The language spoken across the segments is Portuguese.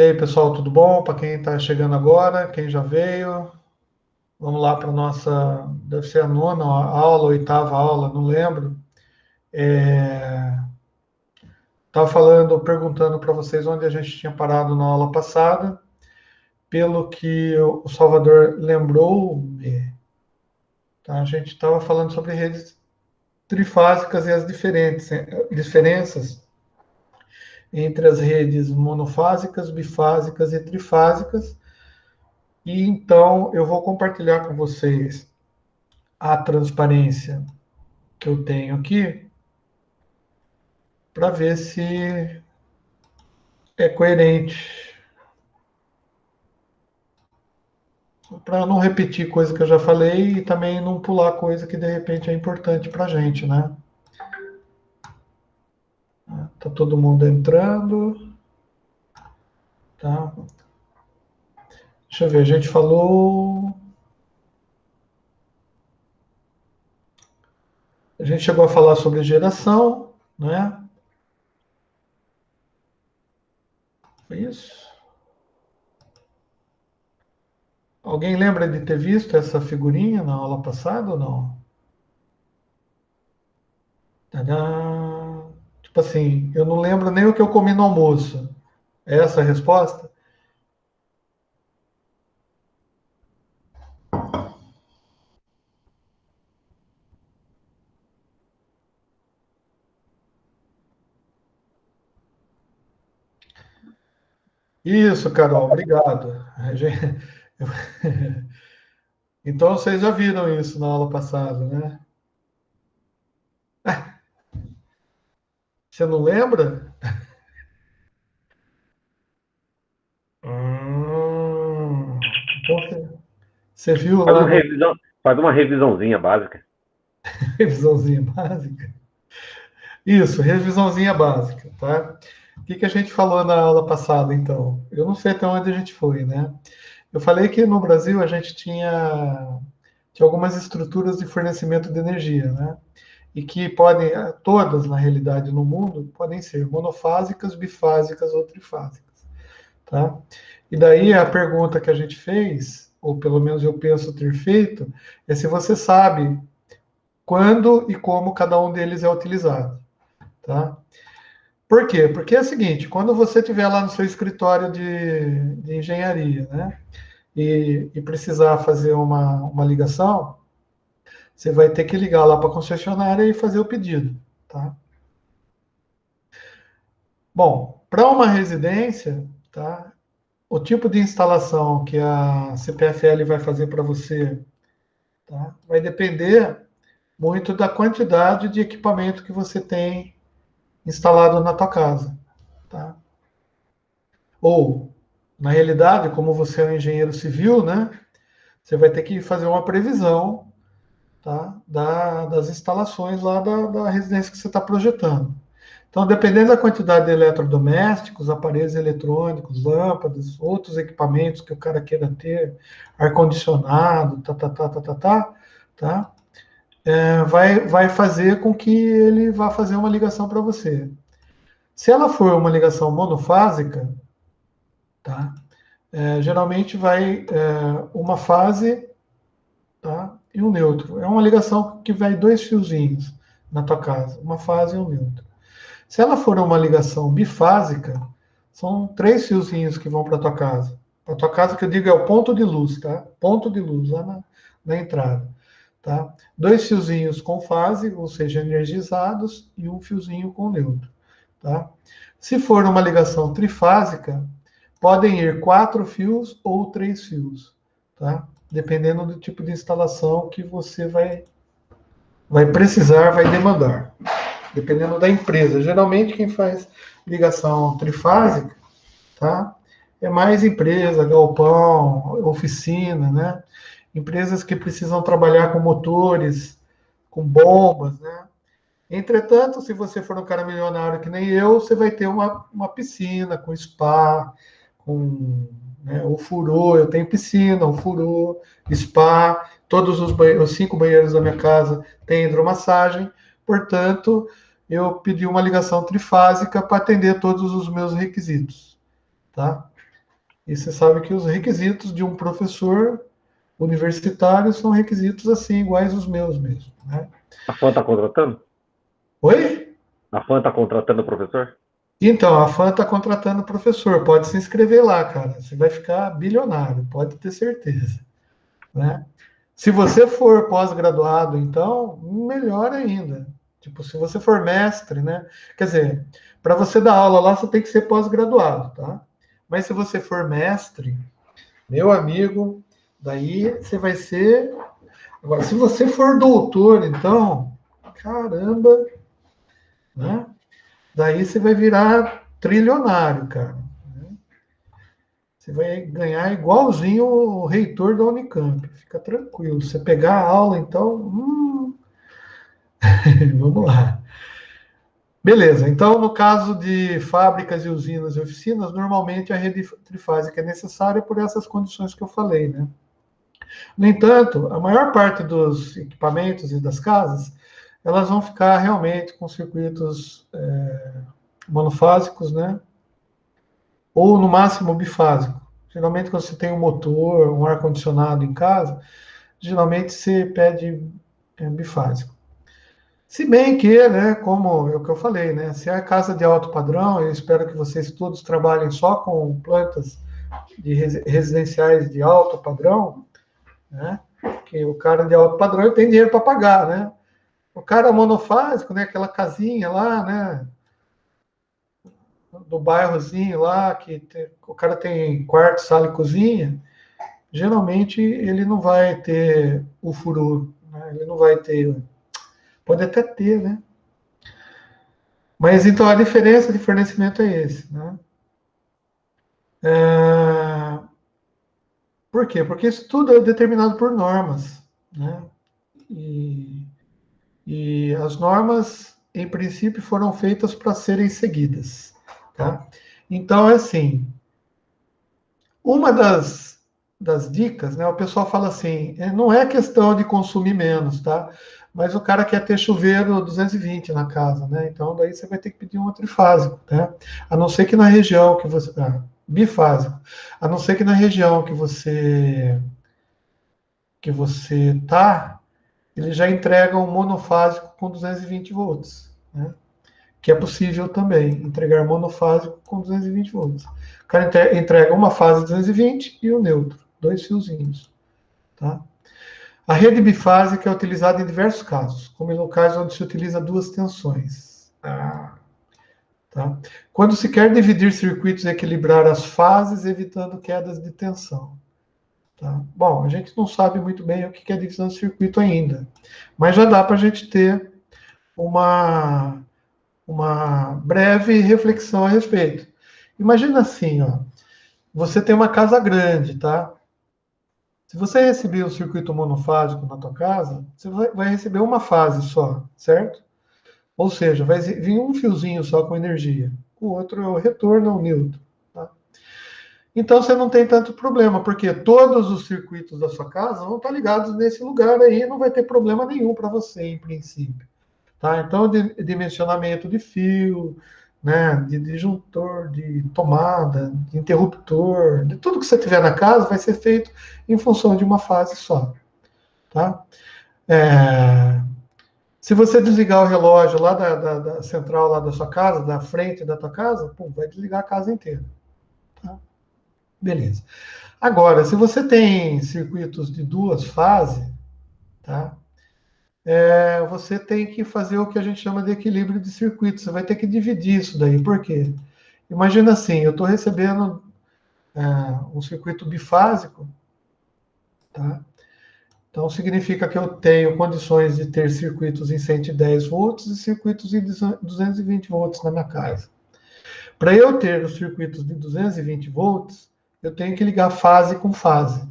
E aí, pessoal, tudo bom? Para quem está chegando agora, quem já veio, vamos lá para a nossa, deve ser a nona aula, oitava aula, não lembro. Estava falando, perguntando para vocês onde a gente tinha parado na aula passada. Pelo que o Salvador lembrou, tá? A gente estava falando sobre redes trifásicas e as diferenças entre as redes monofásicas, bifásicas e trifásicas. E então eu vou compartilhar com vocês a transparência que eu tenho aqui para ver se é coerente, para não repetir coisa que eu já falei e também não pular coisa que de repente é importante para a gente, né? Tá todo mundo entrando, tá? Deixa eu ver, a gente falou, a gente chegou a falar sobre geração, né? Foi isso? Alguém lembra de ter visto essa figurinha na aula passada ou não? Tadã! Tipo assim, eu não lembro nem o que eu comi no almoço. É essa a resposta? Isso, Carol, obrigado. Então vocês já viram isso na aula passada, né? Você não lembra? Então você viu Faz lá uma no revisão, faz uma revisãozinha básica. revisãozinha básica? Isso, revisãozinha básica, tá? O que a gente falou na aula passada, então? Eu não sei até onde a gente foi, né? Eu falei que no Brasil a gente tinha algumas estruturas de fornecimento de energia, né? E que podem, todas na realidade no mundo, podem ser monofásicas, bifásicas ou trifásicas, tá? E daí a pergunta que a gente fez, ou pelo menos eu penso ter feito, é se você sabe quando e como cada um deles é utilizado, tá? Por quê? Porque é o seguinte, quando você estiver lá no seu escritório de engenharia, né, e precisar fazer uma ligação, você vai ter que ligar lá para a concessionária e fazer o pedido, tá? Bom, para uma residência, tá, o tipo de instalação que a CPFL vai fazer para você, tá, vai depender muito da quantidade de equipamento que você tem instalado na tua casa, tá? Ou, na realidade, como você é um engenheiro civil, né, você vai ter que fazer uma previsão, tá, das instalações lá da residência que você está projetando. Então, dependendo da quantidade de eletrodomésticos, aparelhos eletrônicos, lâmpadas, outros equipamentos que o cara queira ter, ar-condicionado, tá, vai fazer com que ele vá fazer uma ligação para você. Se ela for uma ligação monofásica, tá, geralmente vai uma fase, tá, e um neutro. É uma ligação que vai dois fiozinhos na tua casa, uma fase e um neutro. Se ela for uma ligação bifásica, são três fiozinhos que vão para a tua casa. A tua casa, que eu digo, é o ponto de luz, tá? Ponto de luz lá na entrada, tá? Dois fiozinhos com fase, ou seja, energizados, e um fiozinho com neutro, tá? Se for uma ligação trifásica, podem ir quatro fios ou três fios, tá? Dependendo do tipo de instalação que você vai precisar, vai demandar, dependendo da empresa. Geralmente quem faz ligação trifásica, tá? É mais empresa, galpão, oficina, né? Empresas que precisam trabalhar com motores, com bombas, né? Entretanto, se você for um cara milionário que nem eu, você vai ter uma piscina com spa, com, né, o furô, eu tenho piscina, o furô, spa, todos os 5 banheiros da minha casa têm hidromassagem, portanto, eu pedi uma ligação trifásica para atender todos os meus requisitos, tá? E você sabe que os requisitos de um professor universitário são requisitos assim, iguais aos meus mesmo, né? A FAM está contratando? Oi? A FAM está contratando o professor? Então, a FAM está contratando professor, pode se inscrever lá, cara. Você vai ficar bilionário, pode ter certeza, né? Se você for pós-graduado, então, melhor ainda. Tipo, se você for mestre, né? Quer dizer, para você dar aula lá, você tem que ser pós-graduado, tá? Mas se você for mestre, meu amigo, daí você vai ser. Agora, se você for doutor, então, caramba, né? Daí você vai virar trilionário, cara. Você vai ganhar igualzinho o reitor da Unicamp. Fica tranquilo. Você pegar a aula, então, vamos lá. Beleza. Então, no caso de fábricas e usinas e oficinas, normalmente a rede trifásica é necessária por essas condições que eu falei, né? No entanto, a maior parte dos equipamentos e das casas, elas vão ficar realmente com circuitos monofásicos, né? Ou no máximo bifásico. Geralmente, quando você tem um motor, um ar-condicionado em casa, geralmente se pede bifásico. Se bem que, né, como é o que eu falei, né, se é casa de alto padrão, eu espero que vocês todos trabalhem só com plantas de residenciais de alto padrão, né, que o cara de alto padrão ele tem dinheiro para pagar, né. O cara monofásico, né, aquela casinha lá, né, do bairrozinho lá, o cara tem quarto, sala e cozinha, geralmente ele não vai ter o furo, né, ele não vai ter, pode até ter, né. Mas então a diferença de fornecimento é esse, né? É... Por quê? Porque isso tudo é determinado por normas, né? E, e as normas, em princípio, foram feitas para serem seguidas, tá? Então, é assim, uma das dicas, né? O pessoal fala assim, não é questão de consumir menos, tá? Mas o cara quer ter chuveiro 220 na casa, né? Então daí você vai ter que pedir um trifásico, né? A não ser que na região que você bifásico, a não ser que na região que você tá, ele já entrega um monofásico com 220 volts, né? Que é possível também entregar monofásico com 220 volts. O cara entrega uma fase 220 e o neutro, dois fiozinhos, tá? A rede bifásica é utilizada em diversos casos, como em locais onde se utiliza duas tensões. Tá? Quando se quer dividir circuitos e equilibrar as fases, evitando quedas de tensão. Tá? Bom, a gente não sabe muito bem o que é divisão de circuito ainda, mas já dá para a gente ter uma breve reflexão a respeito. Imagina assim, ó, você tem uma casa grande, tá? Se você receber um circuito monofásico na tua casa, você vai receber uma fase só, certo? Ou seja, vai vir um fiozinho só com energia. O outro é o retorno ao neutro. Tá? Então você não tem tanto problema, porque todos os circuitos da sua casa vão estar ligados nesse lugar aí, não vai ter problema nenhum para você, em princípio. Tá? Então, dimensionamento de fio, né, de disjuntor, de tomada, de interruptor, de tudo que você tiver na casa vai ser feito em função de uma fase só. Tá? Se você desligar o relógio lá da central lá da sua casa, da frente da tua casa, pum, vai desligar a casa inteira. Tá? Beleza. Agora, se você tem circuitos de duas fases, tá? Você tem que fazer o que a gente chama de equilíbrio de circuitos. Você vai ter que dividir isso daí. Por quê? Imagina assim, eu estou recebendo um circuito bifásico, tá? Então significa que eu tenho condições de ter circuitos em 110 volts e circuitos em 220 volts na minha casa. Para eu ter os circuitos de 220 volts, eu tenho que ligar fase com fase.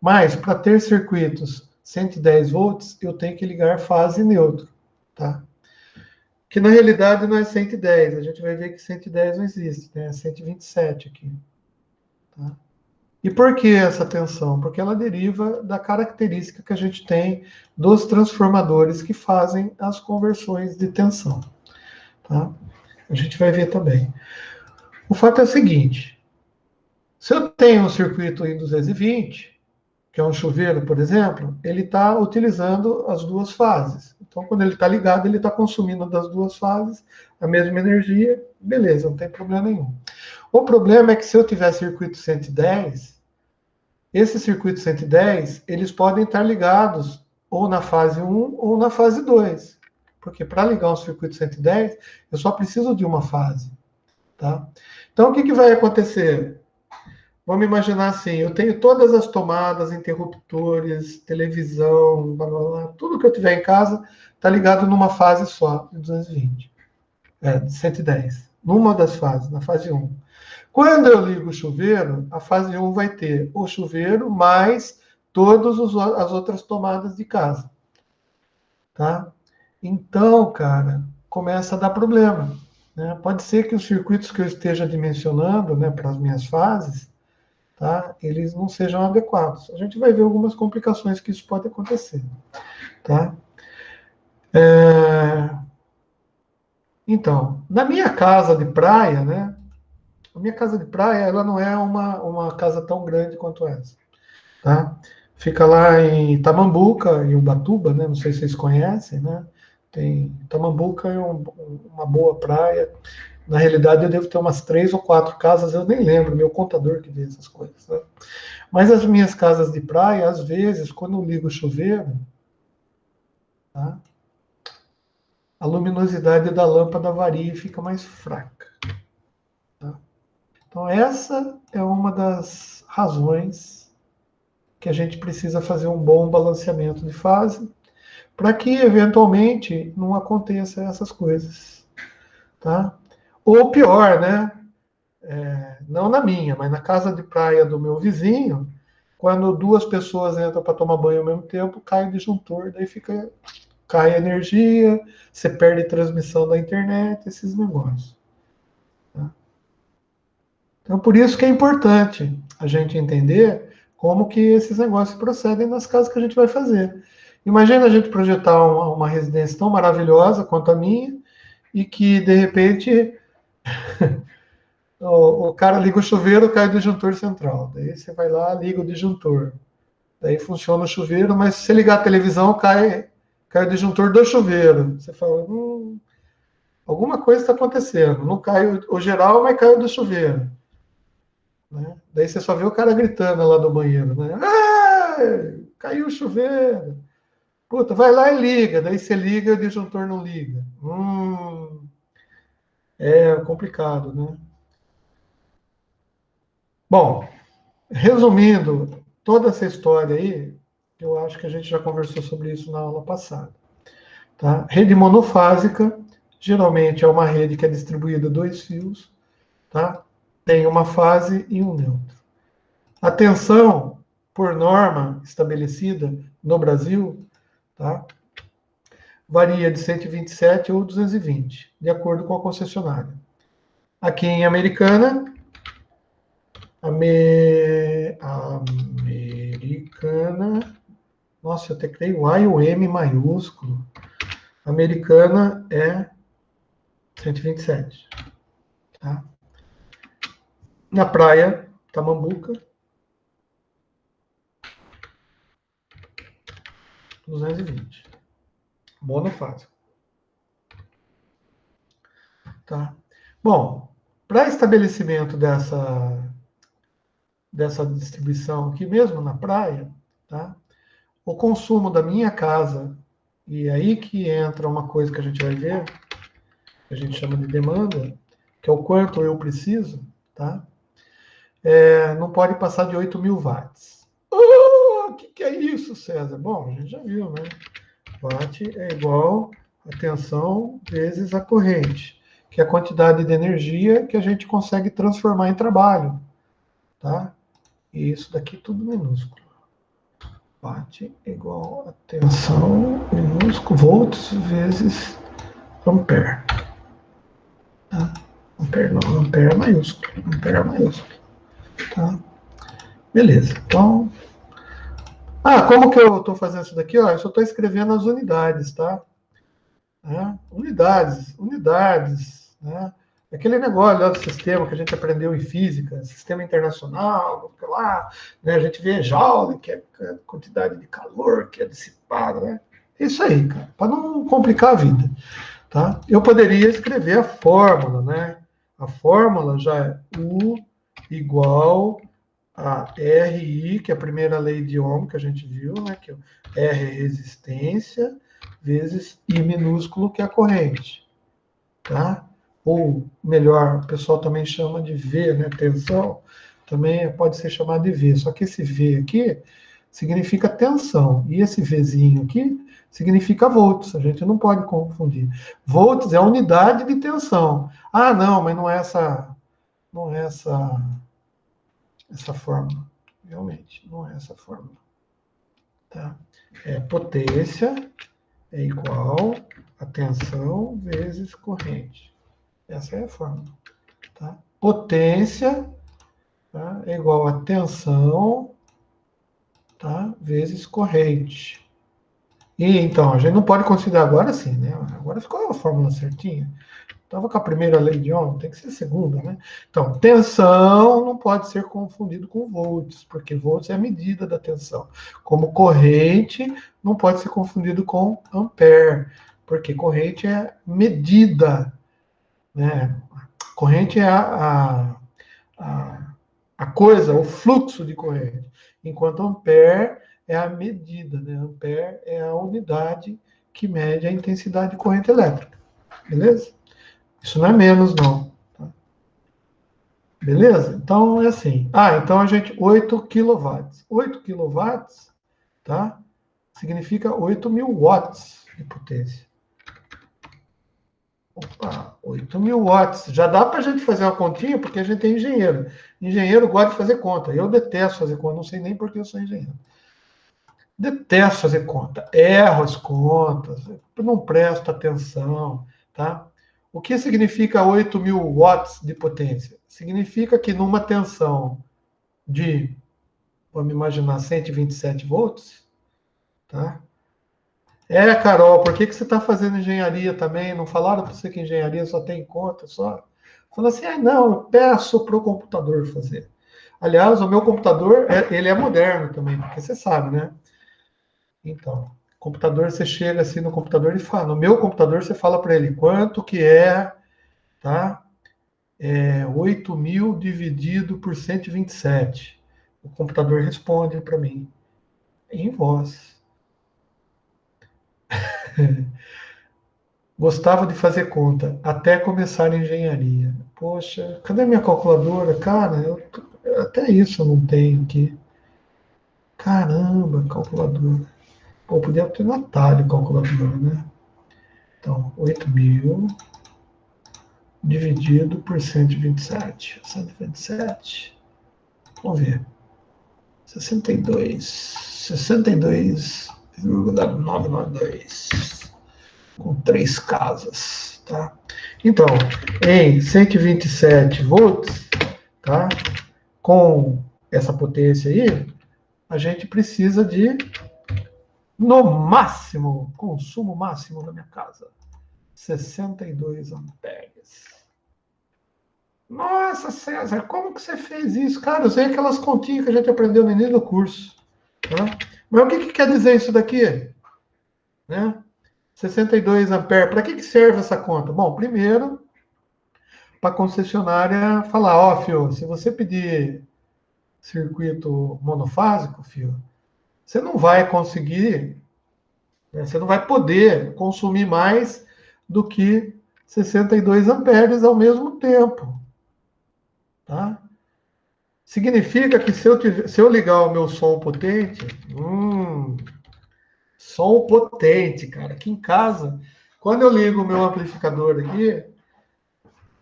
Mas para ter circuitos 110 volts, eu tenho que ligar fase e neutro, tá? Que na realidade não é 110, a gente vai ver que 110 não existe, né? É 127 aqui. Tá? E por que essa tensão? Porque ela deriva da característica que a gente tem dos transformadores que fazem as conversões de tensão. Tá? A gente vai ver também. O fato é o seguinte: Se eu tenho um circuito em 220, que é um chuveiro, por exemplo, ele está utilizando as duas fases. Então, quando ele está ligado, ele está consumindo das duas fases a mesma energia, beleza, não tem problema nenhum. O problema é que se eu tiver circuito 110, esse circuito 110, eles podem estar ligados ou na fase 1 ou na fase 2. Porque para ligar um circuito 110, eu só preciso de uma fase. Tá? Então, o que vai acontecer? Vamos imaginar assim, eu tenho todas as tomadas, interruptores, televisão, blá, blá, blá, tudo que eu tiver em casa está ligado numa fase só, de 220, de 110. Numa das fases, na fase 1. Quando eu ligo o chuveiro, a fase 1 vai ter o chuveiro mais todas as outras tomadas de casa. Tá? Então, cara, começa a dar problema. Né? Pode ser que os circuitos que eu esteja dimensionando, né, para as minhas fases, tá, eles não sejam adequados. A gente vai ver algumas complicações que isso pode acontecer. Tá? Então, na minha casa de praia, né, a minha casa de praia, ela não é uma casa tão grande quanto essa. Tá? Fica lá em Tamambuca, em Ubatuba, né? Não sei se vocês conhecem, né? Tem Tamambuca é uma boa praia. Na realidade, eu devo ter umas 3 ou 4 casas, eu nem lembro, meu contador que vê essas coisas. Né? Mas as minhas casas de praia, às vezes, quando eu ligo o chuveiro, tá? A luminosidade da lâmpada varia e fica mais fraca. Tá? Então, essa é uma das razões que a gente precisa fazer um bom balanceamento de fase para que, eventualmente, não aconteça essas coisas. Tá? Ou pior, né? Não na minha, mas na casa de praia do meu vizinho, quando duas pessoas entram para tomar banho ao mesmo tempo, cai o disjuntor, daí cai a energia, você perde a transmissão da internet, esses negócios. Tá? Então, por isso que é importante a gente entender como que esses negócios procedem nas casas que a gente vai fazer. Imagina a gente projetar uma residência tão maravilhosa quanto a minha e que, de repente, o cara liga o chuveiro, cai o disjuntor central. Daí você vai lá, liga o disjuntor. Daí funciona o chuveiro, mas se você ligar a televisão, cai o disjuntor do chuveiro. Você fala, alguma coisa está acontecendo. Não cai o geral, mas cai o do chuveiro. Né? Daí você só vê o cara gritando lá do banheiro. Né? Ah, caiu o chuveiro. Puta, vai lá e liga. Daí você liga e o disjuntor não liga. É complicado, né? Bom, resumindo toda essa história aí, eu acho que a gente já conversou sobre isso na aula passada. Tá? Rede monofásica, geralmente é uma rede que é distribuída 2 fios, tá? Tem uma fase e um neutro. A tensão, por norma estabelecida no Brasil, tá? Varia de 127 ou 220, de acordo com a concessionária. Aqui em Americana, Americana, nossa, eu até criei o A e o M maiúsculo. Americana é 127. Tá? Na praia, Tamambuca, 220. Monofásico. Tá? Bom, para estabelecimento dessa distribuição aqui mesmo na praia, tá? O consumo da minha casa, e aí que entra uma coisa que a gente vai ver, que a gente chama de demanda, que é o quanto eu preciso, tá? Não pode passar de 8.000 watts. O que é isso, César? Bom, a gente já viu, né? Watt é igual a tensão vezes a corrente, que é a quantidade de energia que a gente consegue transformar em trabalho, tá? E isso daqui tudo minúsculo. Watt é igual a tensão minúsculo, volts vezes ampere. Tá? Ampere não, ampere é maiúsculo. Ampere é maiúsculo. Tá? Beleza, então... como que eu estou fazendo isso daqui? Ó, eu só estou escrevendo as unidades, tá? Unidades, né? Aquele negócio lá do sistema que a gente aprendeu em física, sistema internacional, lá, né? A gente vê Joule, que é a quantidade de calor que é dissipada, né? Isso aí, cara, para não complicar a vida, tá? Eu poderia escrever a fórmula, né? A fórmula já é U igual a RI, que é a primeira lei de Ohm que a gente viu, né? Que R é resistência, vezes I minúsculo, que é a corrente, tá? Ou melhor, o pessoal também chama de V, né? Tensão, também pode ser chamado de V. Só que esse V aqui significa tensão, e esse Vzinho aqui significa volts. A gente não pode confundir. Volts é a unidade de tensão. Ah, não, mas não é essa fórmula. Realmente, não é essa fórmula. Tá? É potência é igual a tensão vezes corrente. Essa é a fórmula. Tá? Potência, tá, é igual a tensão, tá, vezes corrente. E então, a gente não pode considerar agora sim, né? Agora ficou a fórmula certinha. Estava com a primeira lei de Ohm, tem que ser a segunda, né? Então, tensão não pode ser confundido com volts, porque volts é a medida da tensão. Como corrente não pode ser confundido com ampere, porque corrente é medida, né? Corrente é a coisa, o fluxo de corrente, enquanto ampere é a medida, né? Ampere é a unidade que mede a intensidade de corrente elétrica, beleza? Isso não é menos, não. Tá? Beleza? Então, é assim. Ah, então a gente, 8 quilowatts. 8 quilowatts, tá? Significa 8.000 watts de potência. Opa, 8.000 watts. Já dá para a gente fazer uma continha, porque a gente é engenheiro. Engenheiro gosta de fazer conta. Eu detesto fazer conta, não sei nem porque eu sou engenheiro. Detesto fazer conta. Erro as contas, não presto atenção, tá? O que significa 8.000 watts de potência? Significa que numa tensão de, vamos imaginar, 127 volts, tá? Carol, por que você está fazendo engenharia também? Não falaram para você que engenharia só tem conta, só? Falou assim, não, eu peço para o computador fazer. Aliás, o meu computador, ele é moderno também, porque você sabe, né? Então, computador, você chega assim no computador e fala, no meu computador você fala para ele quanto que é, tá? 8.000 dividido por 127. O computador responde para mim, em voz. Gostava de fazer conta, até começar a engenharia. Poxa, cadê minha calculadora? Cara, até isso eu não tenho aqui. Caramba, calculadora. Pô, podia ter no atalho calculadora, né? Então, 8.000 dividido por 127. 127. Vamos ver. 62,992. Com 3 casas, tá? Então, em 127 volts, tá? Com essa potência aí, a gente precisa de, no máximo, consumo máximo da minha casa, 62 amperes. Nossa, César, como que você fez isso? Cara, eu sei aquelas continhas que a gente aprendeu no início do curso. Tá? Mas o que quer dizer isso daqui? Né? 62 amperes. Para que serve essa conta? Bom, primeiro, para a concessionária falar, ó, fio, se você pedir circuito monofásico, fio, você não vai conseguir, né, você não vai poder consumir mais do que 62 amperes ao mesmo tempo. Tá? Significa que se eu ligar o meu som potente, som potente, cara, aqui em casa, quando eu ligo o meu amplificador aqui,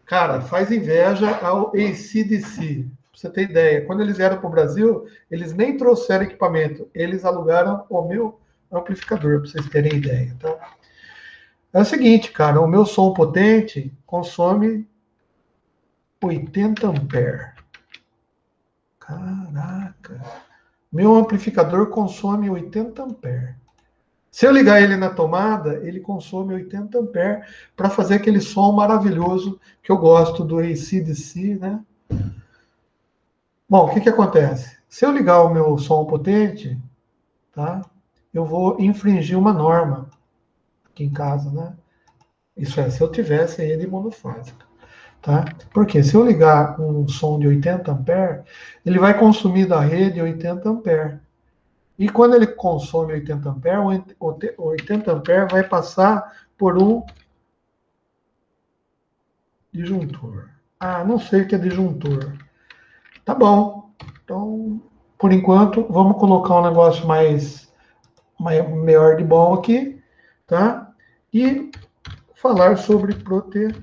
cara, faz inveja ao AC/DC. Pra você ter ideia, quando eles vieram para o Brasil, eles nem trouxeram equipamento, eles alugaram o meu amplificador, para vocês terem ideia, tá? É o seguinte, cara, o meu som potente consome 80 amperes. Caraca. Meu amplificador consome 80 amperes. Se eu ligar ele na tomada, ele consome 80 amperes para fazer aquele som maravilhoso que eu gosto do AC/DC, né? Bom, o que que acontece? Se eu ligar o meu som potente, tá? Eu vou infringir uma norma aqui em casa, né? Isso é, se eu tivesse rede monofásica, tá? Porque se eu ligar um som de 80 amperes, ele vai consumir da rede 80 amperes. E quando ele consome 80 amperes, o 80 amperes vai passar por um disjuntor. Ah, não sei o que é disjuntor. Tá bom. Então, por enquanto, vamos colocar um negócio maior de bom aqui, tá? E falar sobre proteção.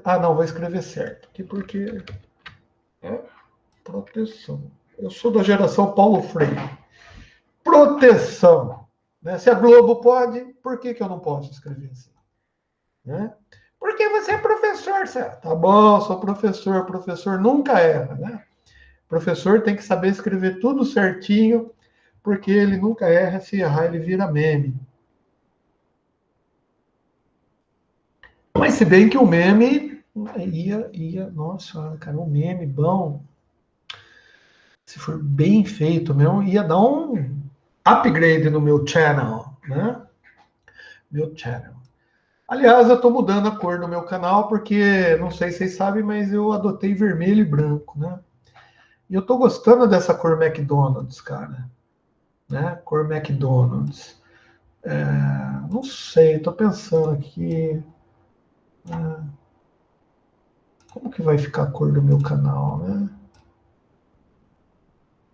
Ah, não, vou escrever certo aqui porque é proteção. Eu sou da geração Paulo Freire. Proteção. Né? Se a Globo pode, por que eu não posso escrever assim? Né? Porque você é professor, certo? Tá bom, sou professor. Professor nunca erra, né? Professor tem que saber escrever tudo certinho, porque ele nunca erra. Se errar, ele vira meme. Mas se bem que o meme nossa, cara, um meme bom, se for bem feito mesmo, ia dar um upgrade no meu channel, né? Meu channel. Aliás, eu estou mudando a cor do meu canal porque, não sei se vocês sabem, mas eu adotei vermelho e branco, né? E eu estou gostando dessa cor McDonald's, cara. Né? Cor McDonald's. Não sei, estou pensando aqui. Como que vai ficar a cor do meu canal, né?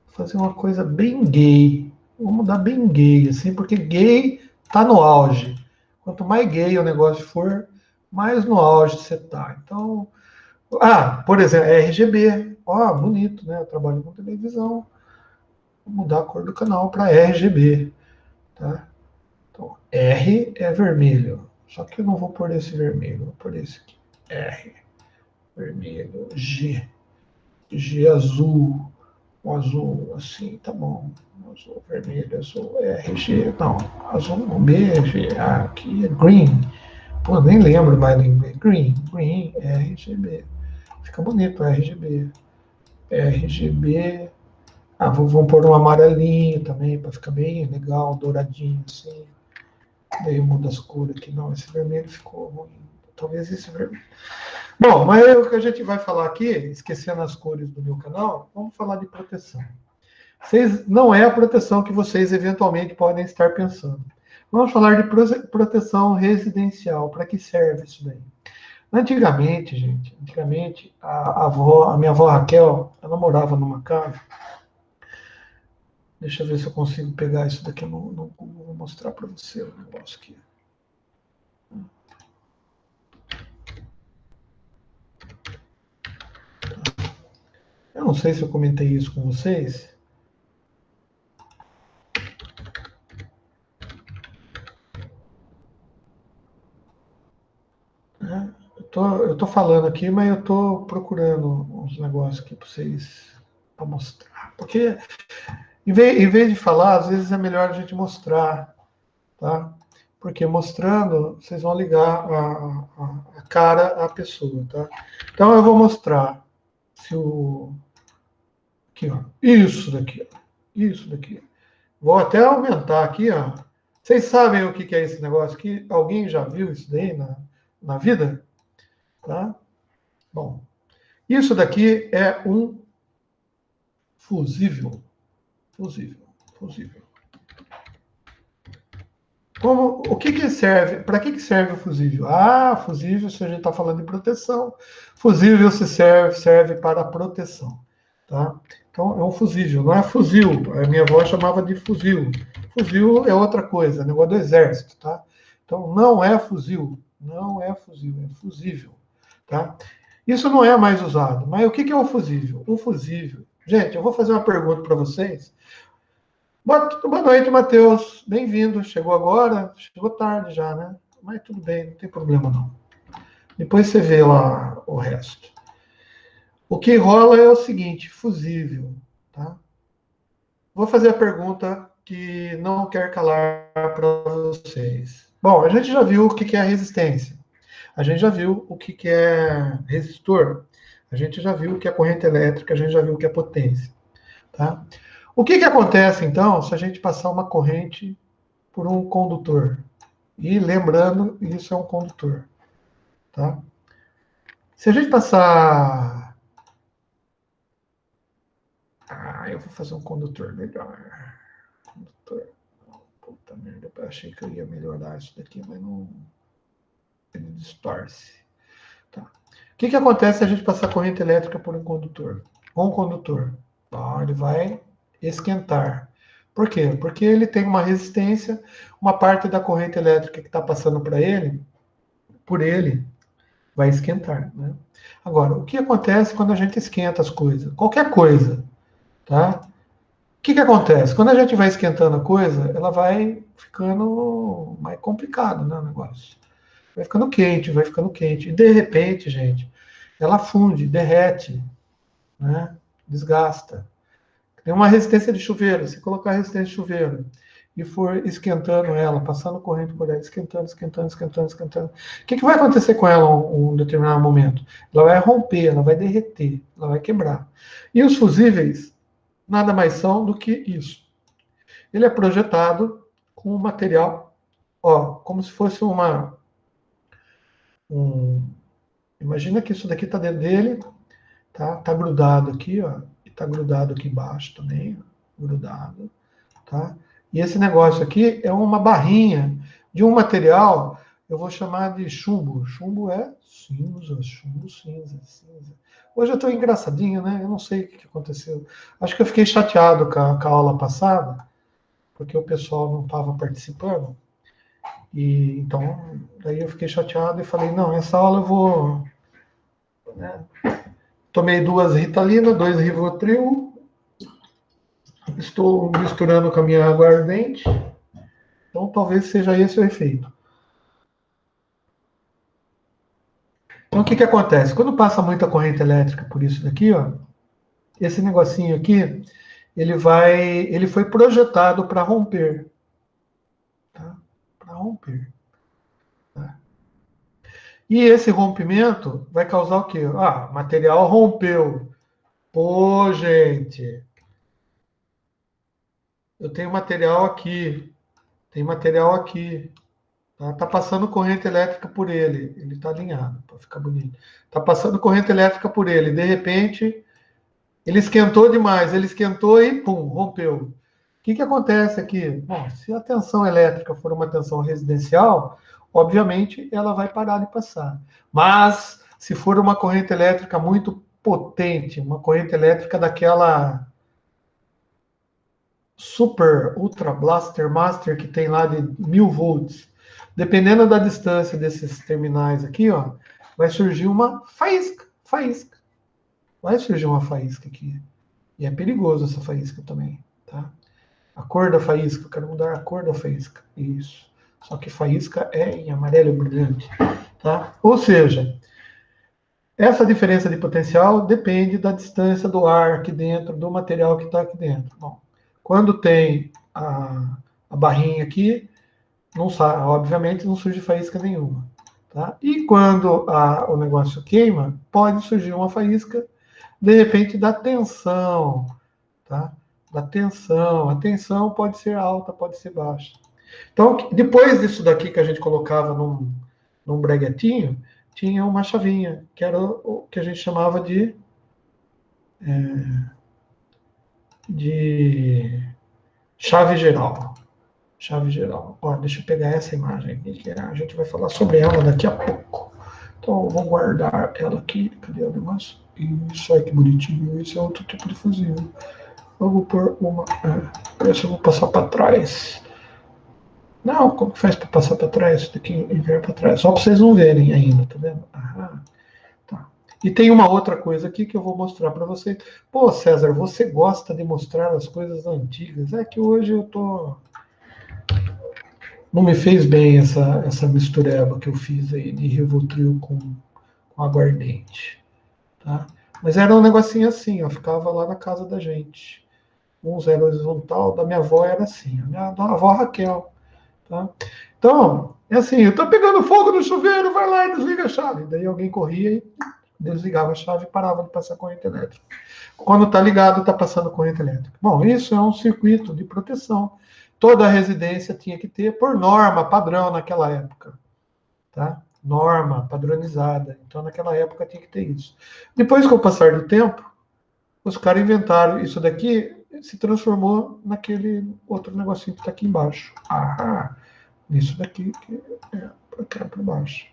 Vou fazer uma coisa bem gay. Vou mudar bem gay, assim, porque gay tá no auge. Quanto mais gay o negócio for, mais no auge você tá. Então, por exemplo, RGB. Ó, bonito, né? Eu trabalho com televisão. Vou mudar a cor do canal para RGB, tá? Então, R é vermelho. Só que eu não vou pôr esse vermelho, vou pôr esse aqui. R, vermelho. G, G azul. Um azul assim, tá bom. Azul, vermelho, azul, RG. Não, azul, B, G. Aqui é green. Pô, nem lembro mais do inglês. Green, RGB. Fica bonito, RGB. RGB. Vamos pôr um amarelinho também, para ficar bem legal, douradinho assim. Daí eu mudo as cores aqui. Não, esse vermelho ficou ruim. Talvez esse vermelho. Bom, mas o que a gente vai falar aqui, esquecendo as cores do meu canal, vamos falar de proteção. Não é a proteção que vocês eventualmente podem estar pensando. Vamos falar de proteção residencial. Para que serve isso daí? Antigamente, gente, a minha avó Raquel, ela morava numa casa. Deixa eu ver se eu consigo pegar isso daqui no Google. Vou mostrar para você o negócio aqui. Eu não sei se eu comentei isso com vocês. Eu tô falando aqui, mas eu tô procurando uns negócios aqui para vocês para mostrar. Porque em vez de falar, às vezes é melhor a gente mostrar, tá? Porque mostrando, vocês vão ligar a cara à pessoa, tá? Então eu vou mostrar se o aqui, ó, isso daqui, ó, isso daqui. Vou até aumentar aqui, ó. Vocês sabem o que é esse negócio aqui? Alguém já viu isso daí na vida? Tá? Bom, isso daqui é um fusível. Fusível. O que serve? Para que serve o fusível? Fusível, se a gente está falando de proteção, fusível serve para proteção. Tá? Então, é um fusível, não é fuzil. A minha avó chamava de fuzil. Fuzil é outra coisa, é negócio do exército. Tá? Então, não é fuzil, é fusível. Tá? Isso não é mais usado. Mas o que é o fusível? Um fusível. Gente, eu vou fazer uma pergunta para vocês. Boa noite, Matheus. Bem-vindo. Chegou agora? Chegou tarde já, né? Mas tudo bem, não tem problema não. Depois você vê lá o resto. O que rola é o seguinte, fusível, tá? vou fazer a pergunta que não quer calar para vocês. Bom, a gente já viu o que é resistência. A gente já viu o que é resistor. A gente já viu o que é corrente elétrica. A gente já viu o que é potência. Tá? O que acontece, então, se a gente passar uma corrente por um condutor? E lembrando, isso é um condutor. Tá? Se a gente passar... eu vou fazer um condutor melhor. Condutor. Puta merda, eu achei que eu ia melhorar isso daqui, mas não... Ele distorce. Tá. O que acontece se a gente passar corrente elétrica por um condutor? Um condutor. Ele vai esquentar. Por quê? Porque ele tem uma resistência, uma parte da corrente elétrica que está passando para ele, por ele, vai esquentar. Né? Agora, o que acontece quando a gente esquenta as coisas? Qualquer coisa. Tá? O que acontece? Quando a gente vai esquentando a coisa, ela vai ficando mais complicado, né, o negócio. Vai ficando quente, vai ficando quente. E de repente, gente, ela funde, derrete, né? Desgasta. Tem uma resistência de chuveiro. Se colocar resistência de chuveiro e for esquentando ela, passando corrente por ela, esquentando, esquentando, esquentando, esquentando, o que vai acontecer com ela em um determinado momento? Ela vai romper, ela vai derreter, ela vai quebrar. E os fusíveis nada mais são do que isso. Ele é projetado com um material, como se fosse imagina que isso daqui está dentro dele, tá grudado aqui, e tá grudado aqui embaixo também, grudado, tá? E esse negócio aqui é uma barrinha de um material, eu vou chamar de chumbo. Chumbo é cinza, chumbo cinza, cinza. Hoje eu estou engraçadinho, né? Eu não sei o que aconteceu. Acho que eu fiquei chateado com a aula passada, porque o pessoal não estava participando. E então, daí eu fiquei chateado e falei, não, essa aula eu vou... Né? Tomei 2 Ritalina, 2 Rivotril, estou misturando com a minha aguardente, então talvez seja esse o efeito. Então o que acontece? Quando passa muita corrente elétrica por isso daqui, esse negocinho aqui, ele foi projetado para romper. Tá? Para romper. Tá? E esse rompimento vai causar o quê? Material rompeu. Pô, gente, eu tenho material aqui, tem material aqui. Tá passando corrente elétrica por ele. Ele está alinhado, para ficar bonito. Está passando corrente elétrica por ele. De repente, ele esquentou demais. Ele esquentou e, pum, rompeu. O que acontece aqui? Bom, se a tensão elétrica for uma tensão residencial, obviamente ela vai parar de passar. Mas, se for uma corrente elétrica muito potente, uma corrente elétrica daquela super, ultra blaster master que tem lá de 1000 volts, dependendo da distância desses terminais aqui, vai surgir uma faísca. Vai surgir uma faísca aqui. E é perigoso essa faísca também, tá? A cor da faísca, eu quero mudar a cor da faísca. Isso. Só que faísca é em amarelo brilhante, tá? Ou seja, essa diferença de potencial depende da distância do ar aqui dentro, do material que está aqui dentro. Bom, quando tem a barrinha aqui, não obviamente não surge faísca nenhuma. Tá? E quando o negócio queima, pode surgir uma faísca, de repente, da tensão. Tá? Da tensão. A tensão pode ser alta, pode ser baixa. Então, depois disso daqui que a gente colocava num breguetinho, tinha uma chavinha, que era o que a gente chamava de chave geral. Chave geral. Deixa eu pegar essa imagem aqui, que a gente vai falar sobre ela daqui a pouco. Então, eu vou guardar ela aqui. Cadê o negócio? Isso, olha que bonitinho. Esse é outro tipo de fuzil. Eu vou pôr uma... essa eu vou passar para trás. Não, como que faz para passar para trás? Isso daqui e vir para trás. Só para vocês não verem ainda, tá vendo? Tá. E tem uma outra coisa aqui que eu vou mostrar para vocês. Pô, César, você gosta de mostrar as coisas antigas? É que hoje eu tô... Não me fez bem essa mistureba que eu fiz aí de Rivotril com aguardente. Tá? Mas era um negocinho assim, ficava lá na casa da gente. um zero horizontal, da minha avó era assim, a minha avó Raquel. Tá? Então, é assim, eu estou pegando fogo no chuveiro, vai lá e desliga a chave. Daí alguém corria e desligava a chave e parava de passar corrente elétrica. Quando está ligado, está passando corrente elétrica. Bom, isso é um circuito de proteção. Toda residência tinha que ter, por norma, padrão naquela época. Tá? Norma padronizada. Então, naquela época tinha que ter isso. Depois, com o passar do tempo, os caras inventaram isso daqui, se transformou naquele outro negocinho que está aqui embaixo. Isso daqui que é para cá para baixo.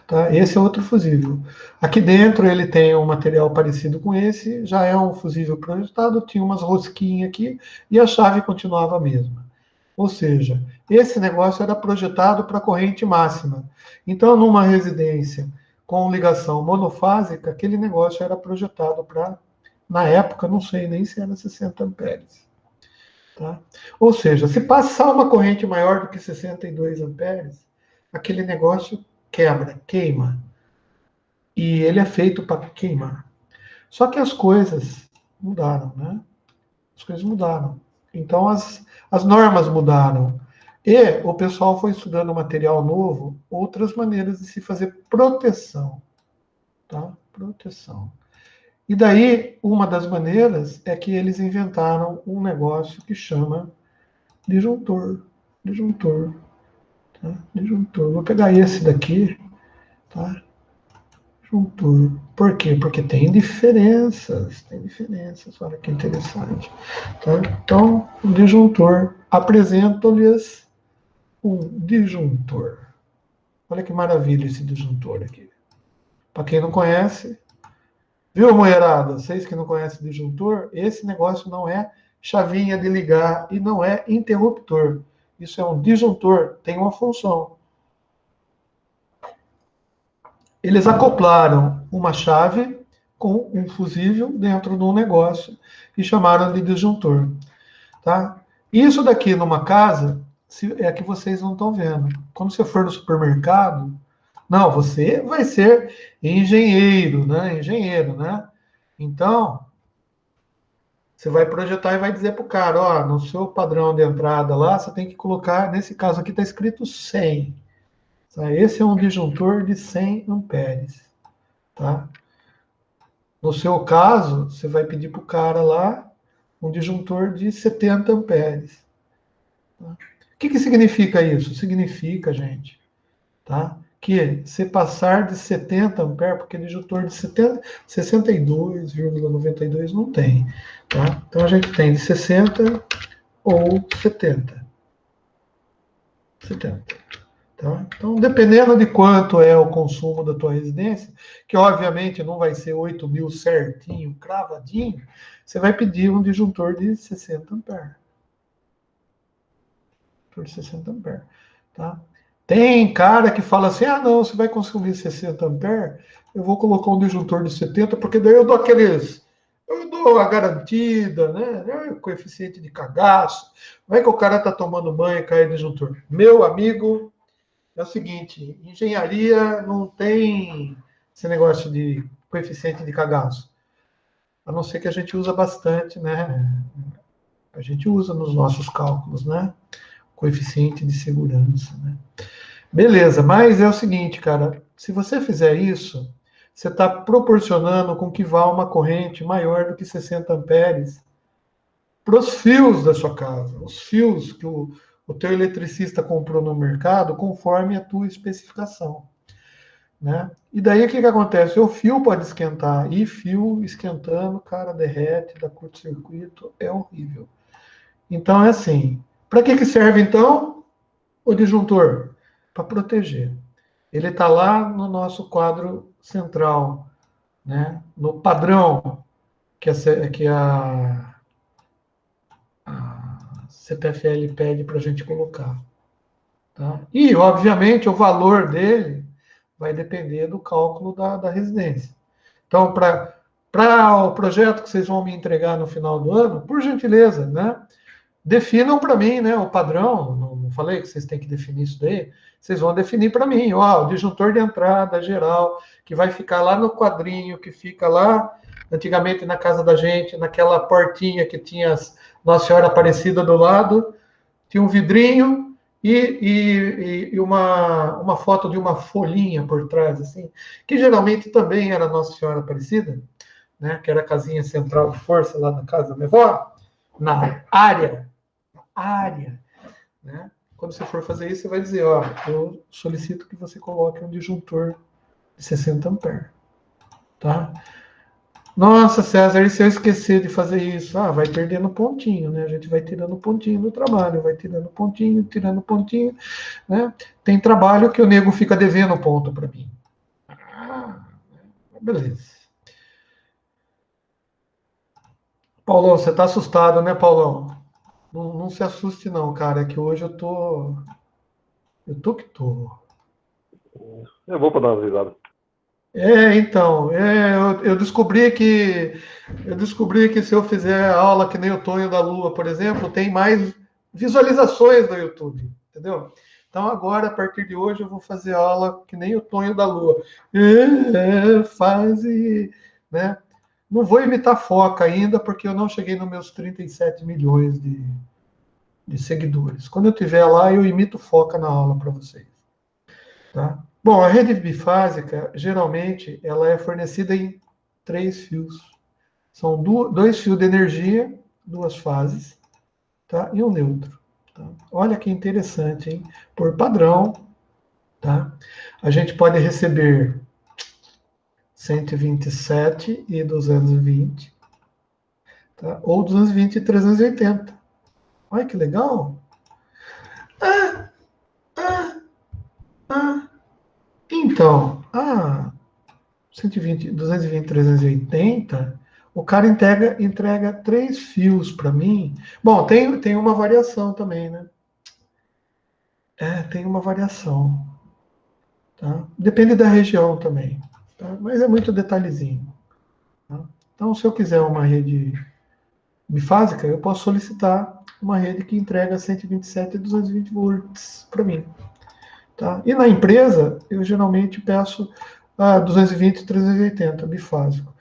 Tá? Esse é outro fusível. Aqui dentro ele tem um material parecido com esse, já é um fusível projetado, tinha umas rosquinhas aqui e a chave continuava a mesma. Ou seja, esse negócio era projetado para corrente máxima. Então, numa residência com ligação monofásica, aquele negócio era projetado para, na época, não sei nem se era 60 amperes. Tá? Ou seja, se passar uma corrente maior do que 62 amperes, aquele negócio quebra, queima. E ele é feito para queimar. Só que as coisas mudaram, né? As coisas mudaram. Então as normas mudaram. E o pessoal foi estudando material novo, outras maneiras de se fazer proteção. Tá? Proteção. E daí, uma das maneiras é que eles inventaram um negócio que chama disjuntor. Disjuntor. Tá? Disjuntor. Vou pegar esse daqui. Tá? Disjuntor. Por quê? Porque tem diferenças. Tem diferenças. Olha que interessante. Tá? Então, o disjuntor. Apresento-lhes um disjuntor. Olha que maravilha esse disjuntor aqui. Para quem não conhece, viu, mulherada? Vocês que não conhecem disjuntor, esse negócio não é chavinha de ligar e não é interruptor. Isso é um disjuntor, tem uma função. Eles acoplaram uma chave com um fusível dentro de um negócio e chamaram de disjuntor. Tá? Isso daqui numa casa é que vocês não estão vendo. Quando você for no supermercado, não, você vai ser engenheiro, né? Engenheiro, né? Então, você vai projetar e vai dizer para o cara, ó, no seu padrão de entrada lá, você tem que colocar, nesse caso aqui está escrito 100. Tá? Esse é um disjuntor de 100 amperes. Tá? No seu caso, você vai pedir para o cara lá um disjuntor de 70 amperes. Tá? O que significa isso? Significa, gente, tá? Que se passar de 70 amperes, porque disjuntor de 62,92 não tem. Tá? Então a gente tem de 60 ou 70. 70. Tá? Então, dependendo de quanto é o consumo da tua residência, que obviamente não vai ser 8.000 certinho, cravadinho, você vai pedir um disjuntor de 60 amperes. Por 60 amperes. Tá? Tem cara que fala assim, não, você vai consumir 60 amperes, eu vou colocar um disjuntor de 70, porque daí eu dou a garantida, né? O coeficiente de cagaço. Vai que o cara tá tomando banho e cai o disjuntor. Meu amigo, é o seguinte, engenharia não tem esse negócio de coeficiente de cagaço. A não ser que a gente usa bastante, né? A gente usa nos nossos cálculos, né? Coeficiente de segurança, né? Beleza, mas é o seguinte, cara, se você fizer isso, você está proporcionando com que vá uma corrente maior do que 60 amperes para os fios da sua casa, os fios que o teu eletricista comprou no mercado conforme a tua especificação. Né? E daí o que acontece? O fio pode esquentar, e fio esquentando, cara, derrete, dá curto-circuito, é horrível. Então é assim, para que serve então o disjuntor? Para proteger. Ele está lá no nosso quadro central, né? No padrão que a CPFL pede para a gente colocar. Tá? E, obviamente, o valor dele vai depender do cálculo da residência. Então, para o projeto que vocês vão me entregar no final do ano, por gentileza, né? Definam para mim, né, o padrão. Não falei que vocês têm que definir isso daí. Vocês vão definir para mim, ó, o disjuntor de entrada geral, que vai ficar lá no quadrinho, que fica lá antigamente na casa da gente, naquela portinha que tinha Nossa Senhora Aparecida do lado, tinha um vidrinho e uma foto de uma folhinha por trás, assim, que geralmente também era Nossa Senhora Aparecida, né, que era a casinha central de força lá na casa da minha avó, na área, né? Quando você for fazer isso, você vai dizer, ó, eu solicito que você coloque um disjuntor de 60 amperes, tá? Nossa, César, e se eu esquecer de fazer isso? Ah, vai perdendo pontinho, né? A gente vai tirando pontinho no trabalho, vai tirando pontinho, né? Tem trabalho que o nego fica devendo ponto para mim. Ah, beleza. Paulão, você tá assustado, né, Paulão? Não se assuste não, cara, é que hoje eu tô... Eu tô que tô. Eu vou para dar uma risada. Então, eu descobri que se eu fizer aula que nem o Tonho da Lua, por exemplo, tem mais visualizações no YouTube, entendeu? Então agora, a partir de hoje, eu vou fazer aula que nem o Tonho da Lua. Faz e, né? Não vou imitar Foca ainda, porque eu não cheguei nos meus 37 milhões de seguidores. Quando eu tiver lá, eu imito Foca na aula para vocês. Tá? Bom, a rede bifásica, geralmente, ela é fornecida em 3 fios. São dois fios de energia, 2 fases, tá? E um neutro. Tá? Olha que interessante, hein? Por padrão, tá? A gente pode receber 127 e 220, tá? Ou 220 e 380. Olha que legal! Ah, ah, ah. Então, 120, 220, 380, o cara entrega 3 fios para mim. Bom, tem uma variação também, né? Tem uma variação. Tá? Depende da região também. Tá? Mas é muito detalhezinho. Tá? Então, se eu quiser uma rede bifásica, eu posso solicitar uma rede que entrega 127 e 220 volts para mim. Tá? E na empresa, eu geralmente peço 220 e 380 bifásico.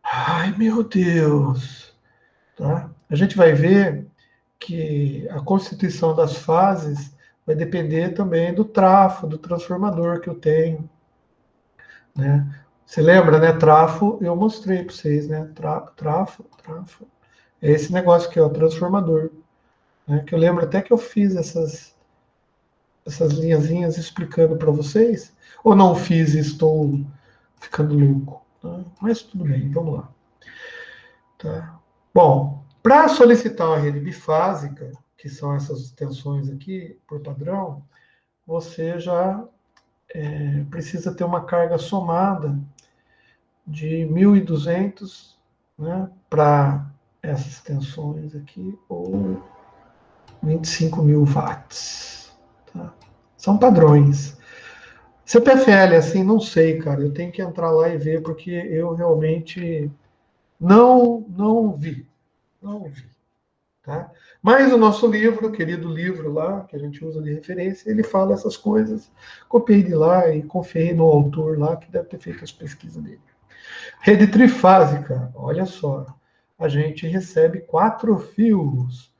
Ai, meu Deus! Tá? A gente vai ver que a constituição das fases vai depender também do trafo, do transformador que eu tenho. Né? Você lembra, né? Trafo, eu mostrei para vocês, né? Trafo. É esse negócio aqui, ó, transformador. Né? Que eu lembro até que eu fiz essas linhazinhas explicando para vocês. Ou não fiz e estou ficando louco. Tá? Mas tudo bem, vamos lá. Tá? Bom, para solicitar uma rede bifásica, que são essas tensões aqui, por padrão, você já precisa ter uma carga somada de 1.200, né, para essas tensões aqui, ou 25.000 watts. Tá? São padrões. CPFL, assim, não sei, cara. Eu tenho que entrar lá e ver, porque eu realmente não vi. Não vi. Tá? Mas o nosso livro, o querido livro lá, que a gente usa de referência, ele fala essas coisas. Copiei de lá e confiei no autor lá, que deve ter feito as pesquisas dele. Rede trifásica, olha só, a gente recebe 4 fios.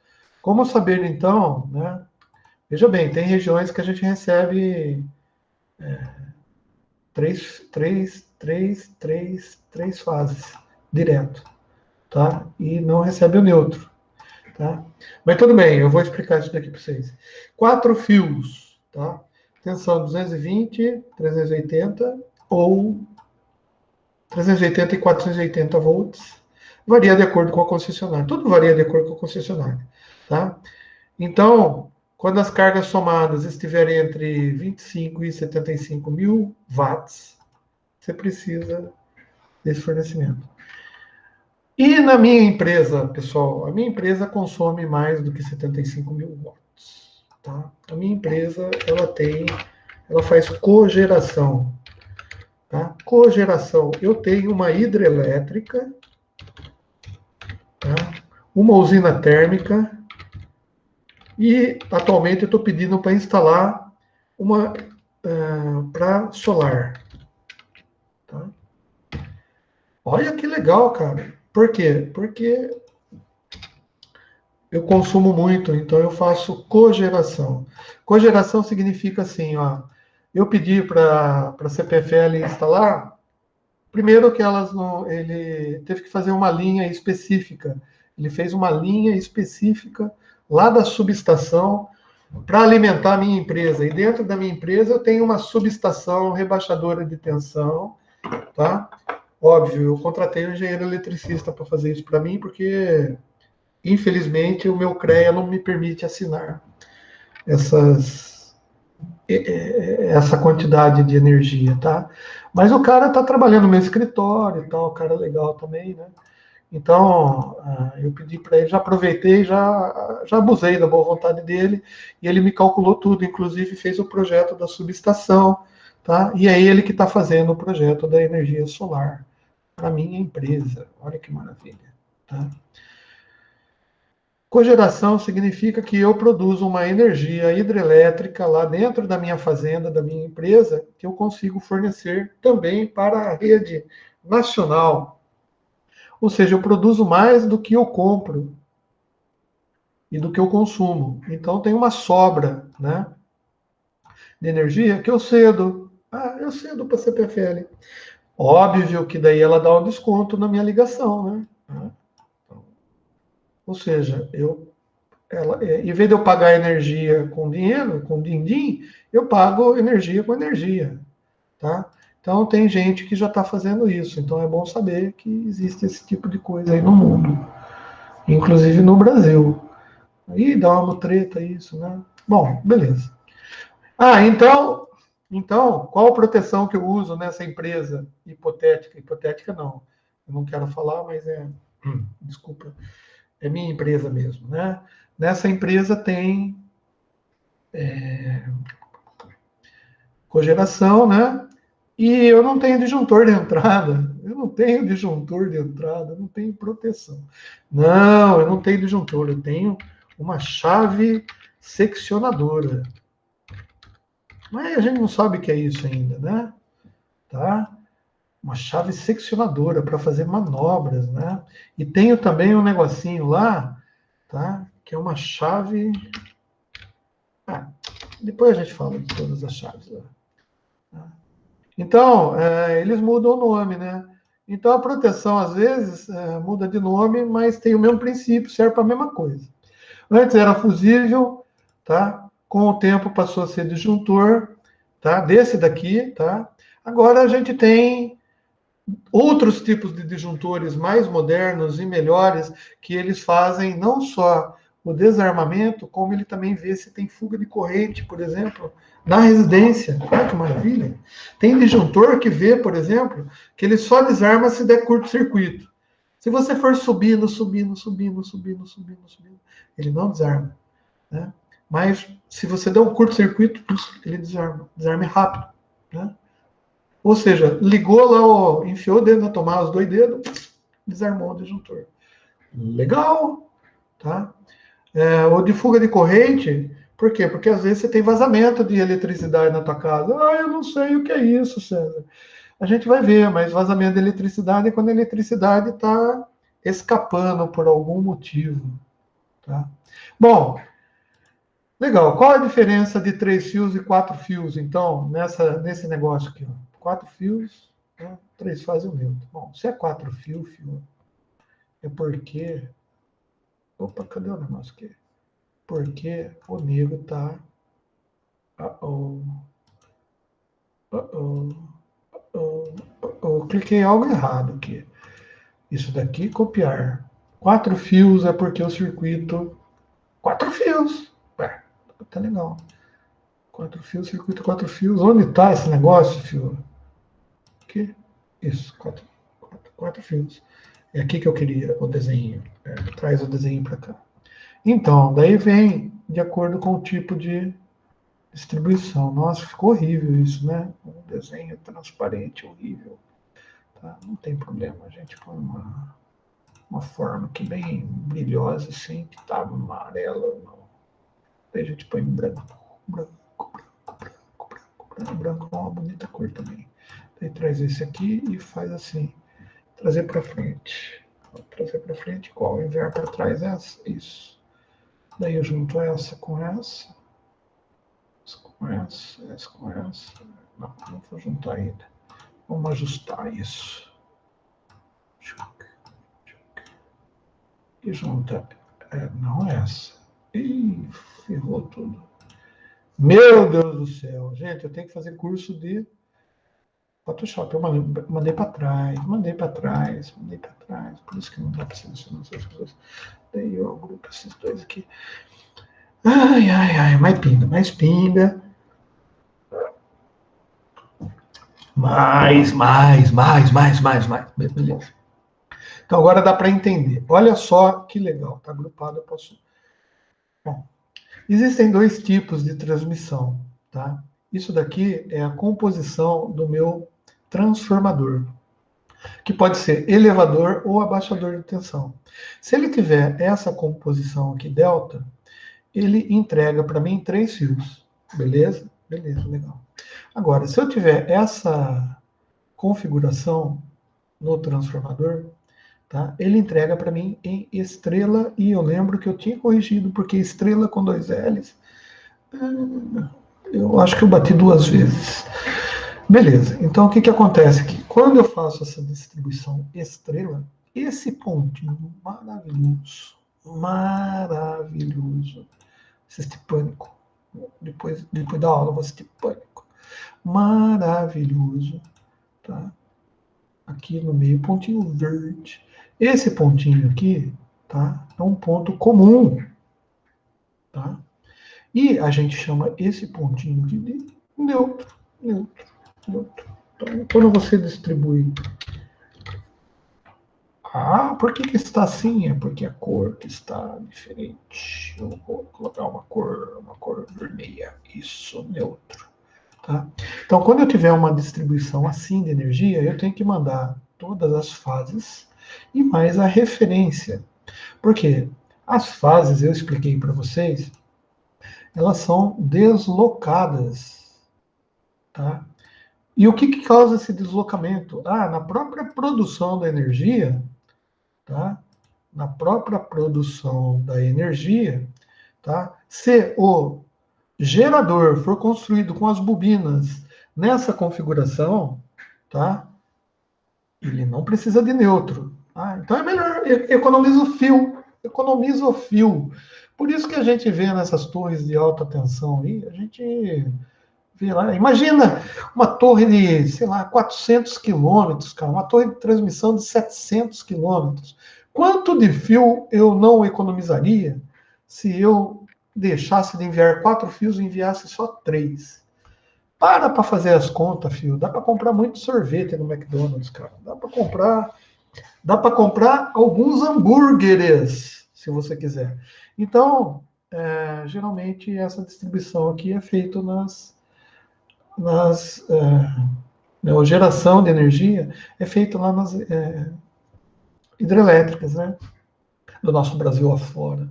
Como saber, então, né? Veja bem, tem regiões que a gente recebe três fases direto, tá? E não recebe o neutro. Tá? Mas tudo bem, eu vou explicar isso daqui para vocês. 4 fios, tá? Tensão 220, 380 ou 380 e 480 volts. Varia de acordo com a concessionária. Tudo varia de acordo com a concessionária, tá? Então, quando as cargas somadas estiverem entre 25 e 75 mil watts, você precisa desse fornecimento. E na minha empresa, pessoal, a minha empresa consome mais do que 75.000 watts. Tá? A minha empresa, ela faz cogeração. Tá? Cogeração. Eu tenho uma hidrelétrica, tá? Uma usina térmica e atualmente eu estou pedindo para instalar uma para solar. Tá? Olha que legal, cara. Por quê? Porque eu consumo muito, então eu faço cogeração. Cogeração significa assim, ó. Eu pedi para a CPFL instalar. Primeiro que elas não, ele teve que fazer uma linha específica. Ele fez uma linha específica lá da subestação para alimentar a minha empresa. E dentro da minha empresa eu tenho uma subestação rebaixadora de tensão, tá? Óbvio, eu contratei um engenheiro eletricista para fazer isso para mim, porque infelizmente o meu CREA não me permite assinar essas essa quantidade de energia, tá? Mas o cara tá trabalhando no meu escritório e tal, o cara é legal também, né? Então, eu pedi para ele, já aproveitei, já abusei da boa vontade dele, e ele me calculou tudo, inclusive fez o projeto da subestação, tá? E é ele que está fazendo o projeto da energia solar para minha empresa. Olha que maravilha, tá? Cogeração significa que eu produzo uma energia hidrelétrica lá dentro da minha fazenda, da minha empresa, que eu consigo fornecer também para a rede nacional. Ou seja, eu produzo mais do que eu compro e do que eu consumo. Então tem uma sobra, né, de energia que eu cedo. Eu cedo para a CPFL. Óbvio que daí ela dá um desconto na minha ligação, né? Ou seja, em vez de eu pagar energia com dinheiro, com din-din, eu pago energia com energia, tá? Então tem gente que já está fazendo isso. Então é bom saber que existe esse tipo de coisa aí no mundo, inclusive no Brasil. Aí dá uma treta isso, né? Bom, beleza. Então, qual a proteção que eu uso nessa empresa hipotética? Hipotética não, eu não quero falar, mas desculpa, é minha empresa mesmo, né? Nessa empresa tem cogeração, né? E eu não tenho disjuntor de entrada. Eu não tenho disjuntor de entrada, eu não tenho proteção. Não, eu não tenho disjuntor, eu tenho uma chave seccionadora. Mas a gente não sabe o que é isso ainda, né? Tá? Uma chave seccionadora para fazer manobras, né? E tenho também um negocinho lá, tá? Que é uma chave. Ah, depois a gente fala de todas as chaves lá. Então, eles mudam o nome, né? Então, a proteção, às vezes, muda de nome, mas tem o mesmo princípio, serve para a mesma coisa. Antes era fusível, tá? Com o tempo passou a ser disjuntor, tá? Desse daqui, tá? Agora a gente tem outros tipos de disjuntores mais modernos e melhores que eles fazem não só o desarmamento, como ele também vê se tem fuga de corrente, por exemplo, na residência. Olha que maravilha! Tem disjuntor que vê, por exemplo, que ele só desarma se der curto-circuito. Se você for subindo, ele não desarma, né? Mas se você der um curto-circuito, ele desarma rápido, né? Ou seja, ligou lá, enfiou o dedo na tomada, os dois dedos, desarmou o disjuntor. Legal, tá? Ou de fuga de corrente, por quê? Porque às vezes você tem vazamento de eletricidade na tua casa. Eu não sei o que é isso, César. A gente vai ver, mas vazamento de eletricidade é quando a eletricidade está escapando por algum motivo, tá? Bom, legal. Qual a diferença de 3 fios e 4 fios, então, nesse negócio aqui? Ó? 4 fios, né? 3 fazem o neutro. Bom, se é 4 fios, é porque. Opa, cadê o negócio aqui? Porque o nego tá. Uh-oh, uh-oh, uh-oh. Cliquei algo errado aqui. Isso daqui, copiar. 4 fios é porque o circuito. 4 fios! Ué, tá legal. 4 fios, circuito 4 fios. Onde está esse negócio, fio? Aqui. Isso, 4 fios. É aqui que eu queria o desenho. Traz o desenho para cá. Então, daí vem de acordo com o tipo de distribuição. Nossa, ficou horrível isso, né? Um desenho transparente, horrível. Tá? Não tem problema, a gente põe uma forma aqui bem brilhosa, assim, que tá amarela. Não. Daí a gente põe branco. Branco é uma bonita cor também. Daí traz esse aqui e faz assim. trazer para frente. Vou trazer para frente qual? Enviar para trás essa? Isso. Daí eu junto essa com essa. Essa com essa com essa. Não, não vou juntar ainda. Vamos ajustar isso. E junta. Não essa. Ih, ferrou tudo. Meu Deus do céu. Gente, eu tenho que fazer curso de Photoshop. Eu mandei para trás, mandei para trás, mandei para trás. Por isso que não dá para selecionar essas coisas. Daí eu agrupo esses dois aqui. Ai, ai, ai. Mais pinga, mais pinga. Mais. Beleza. Então agora dá para entender. Olha só que legal. Tá agrupado, eu posso. Bom, existem dois tipos de transmissão, tá? Isso daqui é a composição do meu transformador, que pode ser elevador ou abaixador de tensão. Se ele tiver essa composição aqui, delta, ele entrega para mim 3 fios. Beleza? Beleza, legal. Agora, se eu tiver essa configuração no transformador, tá? Ele entrega para mim em estrela, e eu lembro que eu tinha corrigido, porque estrela com 2 L's, eu acho que eu bati 2 vezes. Beleza, então o que, que acontece aqui? Quando eu faço essa distribuição estrela, esse pontinho maravilhoso, maravilhoso, assistir Pânico, depois da aula eu vou assistir Pânico, maravilhoso, tá? Aqui no meio, pontinho verde. Esse pontinho aqui, tá? É um ponto comum, tá? E a gente chama esse pontinho aqui de neutro, neutro, neutro. Então, quando você distribui... Ah, por que está assim? É porque a cor está diferente. Eu vou colocar uma cor vermelha. Isso, neutro. Tá? Então, quando eu tiver uma distribuição assim de energia, eu tenho que mandar todas as fases e mais a referência. Por quê? As fases, eu expliquei para vocês, elas são deslocadas. Tá? E o que causa esse deslocamento? Na própria produção da energia, tá? Na própria produção da energia, tá? Se o gerador for construído com as bobinas nessa configuração, tá? Ele não precisa de neutro. Tá? Então é melhor, economiza o fio. Por isso que a gente vê nessas torres de alta tensão aí, a gente vê lá, imagina uma torre de, sei lá, 400 quilômetros, cara, uma torre de transmissão de 700 quilômetros. Quanto de fio eu não economizaria se eu deixasse de enviar 4 fios e enviasse só 3? Para fazer as contas, fio. Dá para comprar muito sorvete no McDonald's, cara. Dá para comprar alguns hambúrgueres, se você quiser. Então, geralmente essa distribuição aqui é feita a geração de energia é feita lá nas hidrelétricas, né? Do nosso Brasil afora.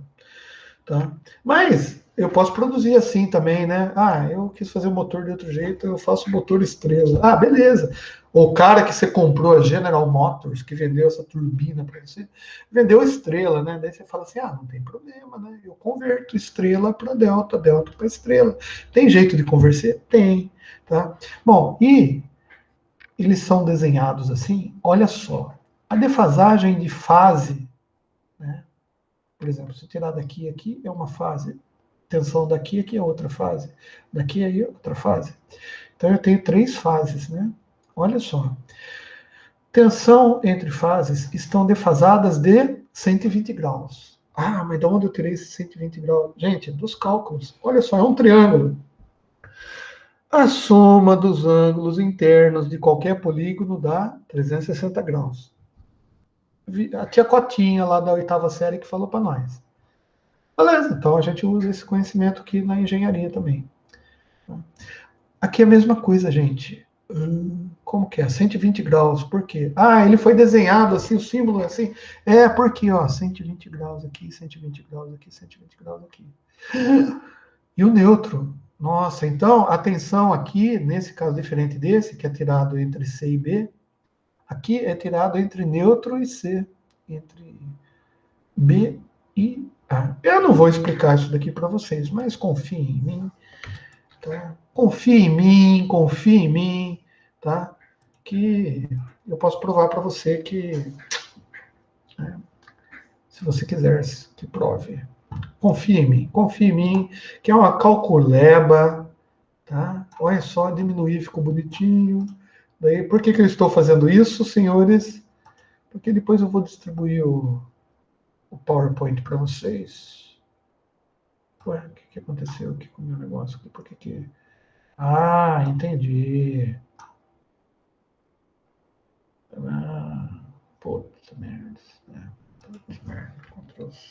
Tá? Mas eu posso produzir assim também, né? Eu quis fazer o motor de outro jeito, eu faço o motor estrela. Beleza. O cara que você comprou, a General Motors, que vendeu essa turbina para você, vendeu estrela, né? Daí você fala assim, não tem problema, né? Eu converto estrela para delta, delta para estrela. Tem jeito de converter? Tem. Tá? Bom, e eles são desenhados assim, olha só, a defasagem de fase, né? Por exemplo, se tirar daqui e aqui é uma fase, tensão daqui é outra fase, daqui aí é outra fase. Então eu tenho 3 fases, né? Olha só. Tensão entre fases estão defasadas de 120 graus. Mas de onde eu tirei esses 120 graus? Gente, dos cálculos. Olha só, é um triângulo. A soma dos ângulos internos de qualquer polígono dá 360 graus. A tia Cotinha lá da 8ª série que falou para nós. Beleza, então a gente usa esse conhecimento aqui na engenharia também. Aqui é a mesma coisa, gente. Como que é? 120 graus, por quê? Ele foi desenhado assim, o símbolo é assim. Porque, 120 graus aqui, 120 graus aqui, 120 graus aqui. E o neutro? Nossa, então a tensão aqui, nesse caso diferente desse, que é tirado entre C e B, Aqui é tirado entre neutro e C, entre B e A. Eu não vou explicar isso daqui para vocês, mas confiem em mim, tá? Confie em mim, tá? Que eu posso provar para você que, né, se você quiser que prove. Confie em mim, que é uma calculeba, tá? Olha só, diminuir, ficou bonitinho. Daí, por que eu estou fazendo isso, senhores? Porque depois eu vou distribuir o PowerPoint para vocês. Ué, o que aconteceu aqui com o meu negócio? Por que... Ah, entendi. Ah, puta merda. Puta merda. Ctrl C.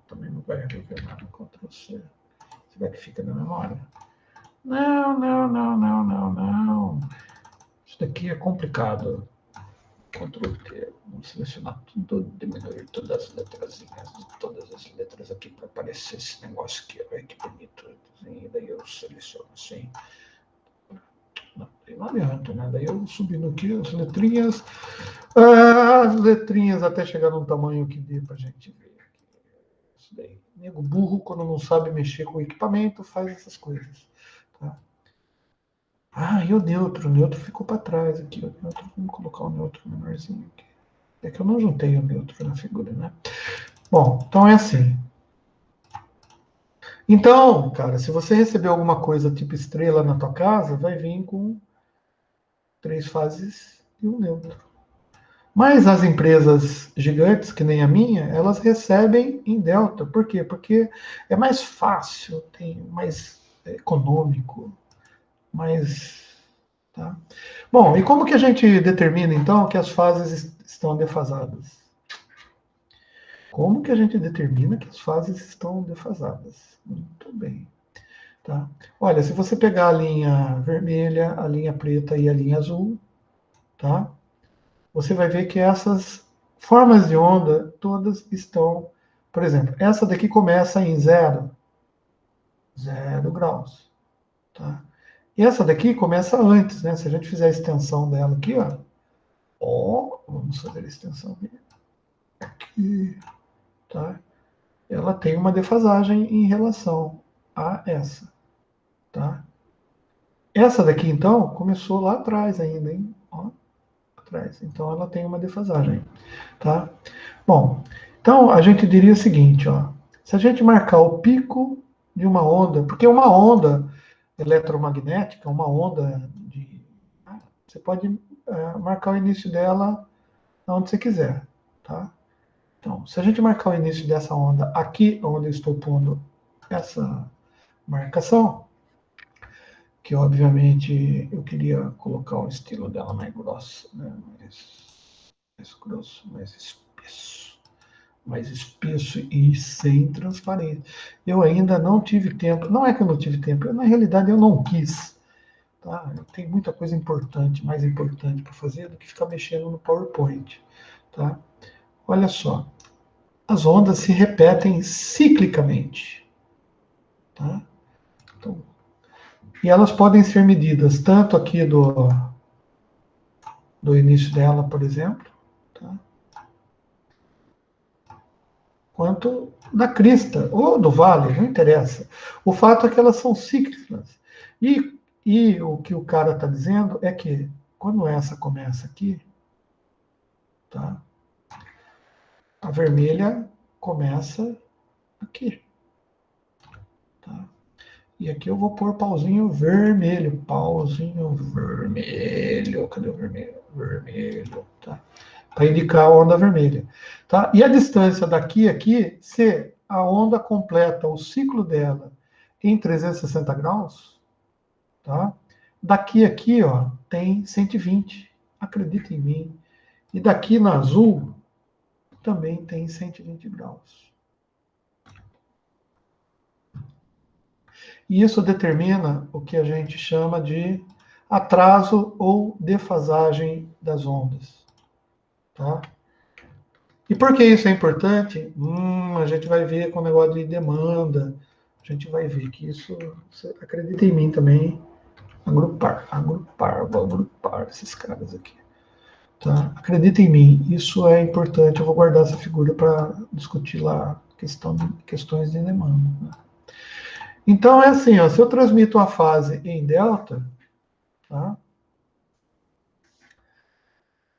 Também não vai resolver nada. Ctrl C. Será que fica na memória? Não, não, não, não, não, não. Isso daqui é complicado. Ctrl T. Vamos selecionar tudo, diminuir todas as letrazinhas, todas as letras aqui para aparecer esse negócio aqui. Olha que bonito. E daí eu seleciono assim. Não adianta, né? Daí eu subindo aqui as letrinhas até chegar num tamanho que dê para a gente ver. Isso daí. Nego burro, quando não sabe mexer com o equipamento, faz essas coisas. Tá? Ah, e o neutro? O neutro ficou para trás aqui. O neutro, vamos colocar o neutro menorzinho aqui. É que eu não juntei o neutro na figura, né? Bom, então é assim. Então, cara, se você receber alguma coisa tipo estrela na tua casa, vai vir com 3 fases e um neutro. Mas as empresas gigantes, que nem a minha, elas recebem em delta. Por quê? Porque é mais fácil, tem mais econômico, mais... Tá? Bom, e como que a gente determina, então, que as fases estão defasadas? Como que a gente determina que as fases estão defasadas? Muito bem. Tá? Olha, se você pegar a linha vermelha, a linha preta e a linha azul, tá? Você vai ver que essas formas de onda todas estão, por exemplo, essa daqui começa em 0 graus, tá? E essa daqui começa antes, né? Se a gente fizer a extensão dela aqui, ó, vamos fazer a extensão aqui, tá? Ela tem uma defasagem em relação a essa, tá? Essa daqui, então, começou lá atrás ainda, hein? Ó, atrás. Então, ela tem uma defasagem, tá? Bom, então a gente diria o seguinte, ó. Se a gente marcar o pico de uma onda, porque uma onda eletromagnética, uma onda de... Você pode marcar o início dela onde você quiser, tá? Então, se a gente marcar o início dessa onda aqui, onde eu estou pondo essa marcação, que obviamente eu queria colocar o estilo dela mais grosso, né? Mais grosso, mais espesso e sem transparência. Eu ainda não tive tempo, não é que eu não tive tempo, na realidade eu não quis. Tá? Tem muita coisa importante, mais importante para fazer do que ficar mexendo no PowerPoint. Tá? Olha só, as ondas se repetem ciclicamente. Tá? Então, e elas podem ser medidas tanto aqui do início dela, por exemplo, tá? Quanto da crista, ou do vale, não interessa. O fato é que elas são cíclicas. E o que o cara está dizendo é que quando essa começa aqui, tá? A vermelha começa aqui. Tá? E aqui eu vou pôr pauzinho vermelho. Pauzinho vermelho. Cadê o vermelho? Vermelho. Tá? Para indicar a onda vermelha. Tá? E a distância daqui a aqui, se a onda completa o ciclo dela em 360 graus, tá? Daqui a aqui, ó, tem 120. Acredita em mim. E daqui na azul também tem 120 graus. E isso determina o que a gente chama de atraso ou defasagem das ondas. Tá? E por que isso é importante? A gente vai ver com o negócio de demanda, a gente vai ver que isso, você acredita em mim também, vou agrupar esses caras aqui. Tá? Acredita em mim, isso é importante. Eu vou guardar essa figura para discutir lá questões de demanda. Né? Então, é assim, ó, se eu transmito a fase em delta, tá?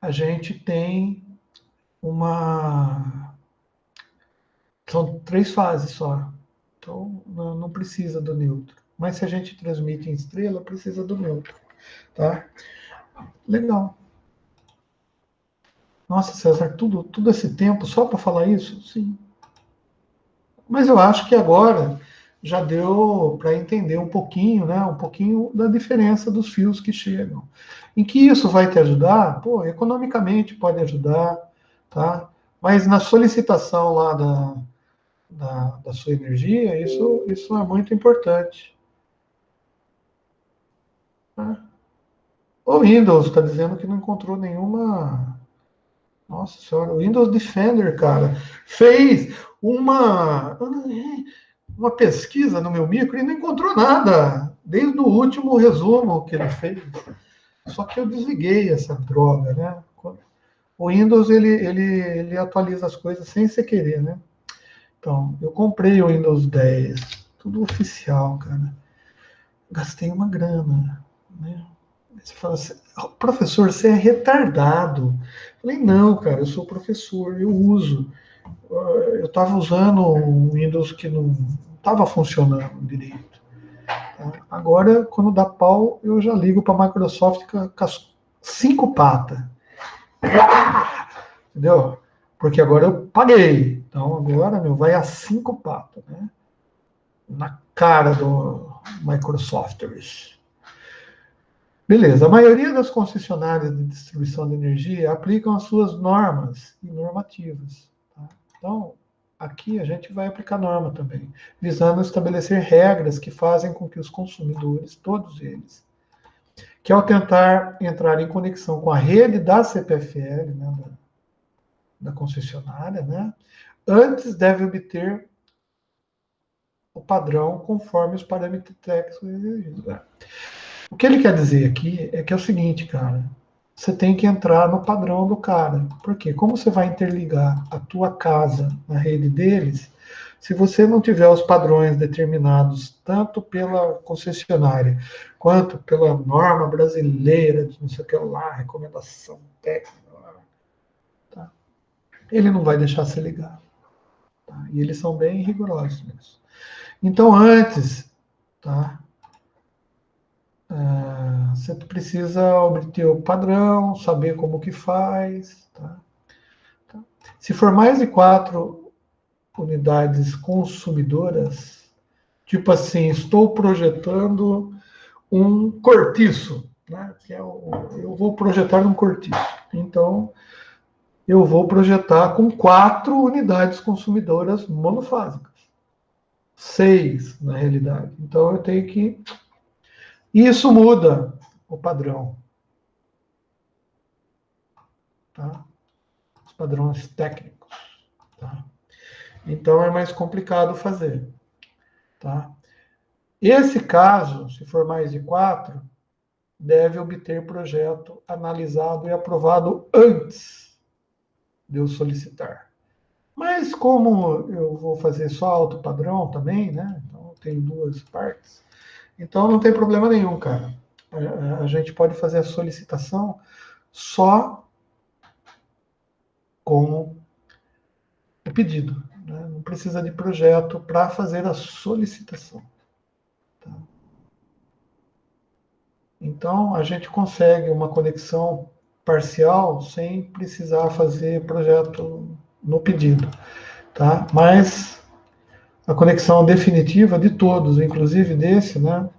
A gente tem uma... São 3 fases só. Então, não precisa do neutro. Mas se a gente transmite em estrela, precisa do neutro. Tá? Legal. Nossa, César, tudo esse tempo só para falar isso? Sim. Mas eu acho que agora já deu para entender um pouquinho, né? Um pouquinho da diferença dos fios que chegam. Em que isso vai te ajudar? Pô, economicamente pode ajudar, tá? Mas na solicitação lá da sua energia, isso é muito importante. Tá? O Windows está dizendo que não encontrou nenhuma. Nossa senhora, o Windows Defender, cara, fez uma pesquisa no meu micro e não encontrou nada, desde o último resumo que ele fez. Só que eu desliguei essa droga, né? O Windows, ele atualiza as coisas sem você querer, né? Então, eu comprei o Windows 10, tudo oficial, cara. Gastei uma grana, né? Você fala assim, professor, você é retardado. Eu falei, não, cara, eu sou professor, eu uso. Eu estava usando um Windows que não estava funcionando direito. Tá? Agora, quando dá pau, eu já ligo para a Microsoft com as 5 patas. Entendeu? Porque agora eu paguei. Então agora, meu, vai a 5 patas, né? Na cara do Microsofters. Beleza, a maioria das concessionárias de distribuição de energia aplicam as suas normas e normativas. Tá? Então, aqui a gente vai aplicar norma também, visando estabelecer regras que fazem com que os consumidores, todos eles, que ao tentar entrar em conexão com a rede da CPFL, né, da concessionária, né, antes deve obter o padrão conforme os parâmetros técnicos exigidos. Né? O que ele quer dizer aqui é que é o seguinte, cara. Você tem que entrar no padrão do cara. Por quê? Como você vai interligar a tua casa na rede deles, se você não tiver os padrões determinados tanto pela concessionária quanto pela norma brasileira, de não sei o que lá, recomendação técnica, tá? Ele não vai deixar se ligar. Tá? E eles são bem rigorosos nisso. Então, antes, tá? Você precisa obter o padrão, saber como que faz. Tá? Se for mais de 4 unidades consumidoras, tipo assim, estou projetando um cortiço, né? Eu vou projetar um cortiço. Então, eu vou projetar com 4 unidades consumidoras monofásicas. 6, na realidade. Então, eu tenho que... Isso muda o padrão. Tá? Os padrões técnicos. Tá? Então, é mais complicado fazer. Tá? Esse caso, se for mais de 4, deve obter projeto analisado e aprovado antes de eu solicitar. Mas como eu vou fazer só alto padrão também, né? Então tem 2 partes. Então não tem problema nenhum, cara. A gente pode fazer a solicitação só com o pedido. Né? Não precisa de projeto para fazer a solicitação. Tá? Então, a gente consegue uma conexão parcial sem precisar fazer projeto no pedido, tá? Mas a conexão definitiva de todos, inclusive desse, né?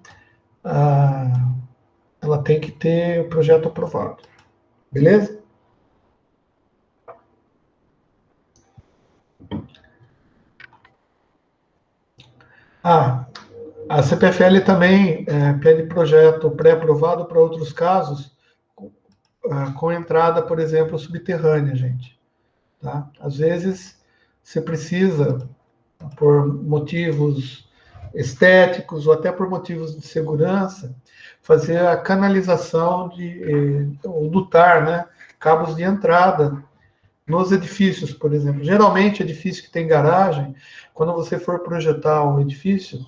Ela tem que ter o projeto aprovado, beleza? Ah, a CPFL também pede projeto pré-aprovado para outros casos, com entrada, por exemplo, subterrânea, gente. Tá? Às vezes, você precisa, por motivos estéticos ou até por motivos de segurança, fazer a canalização ou lutar, né? cabos de entrada nos edifícios, por exemplo. Geralmente, edifício que tem garagem, quando você for projetar um edifício,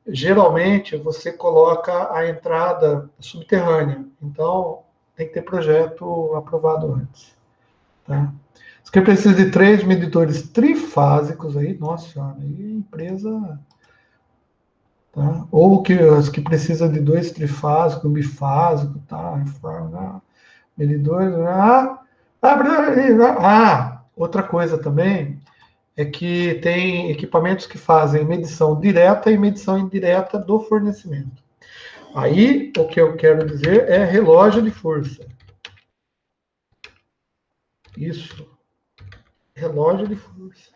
geralmente você coloca a entrada subterrânea. Então, tem que ter projeto aprovado antes. Tá? Você precisa de 3 medidores trifásicos aí, nossa senhora, aí empresa. Tá? Ou que as que precisam de 2 trifásicos, bifásico, tá? Medidores. Outra coisa também é que tem equipamentos que fazem medição direta e medição indireta do fornecimento. Aí, o que eu quero dizer é relógio de força. Isso. Relógio de força.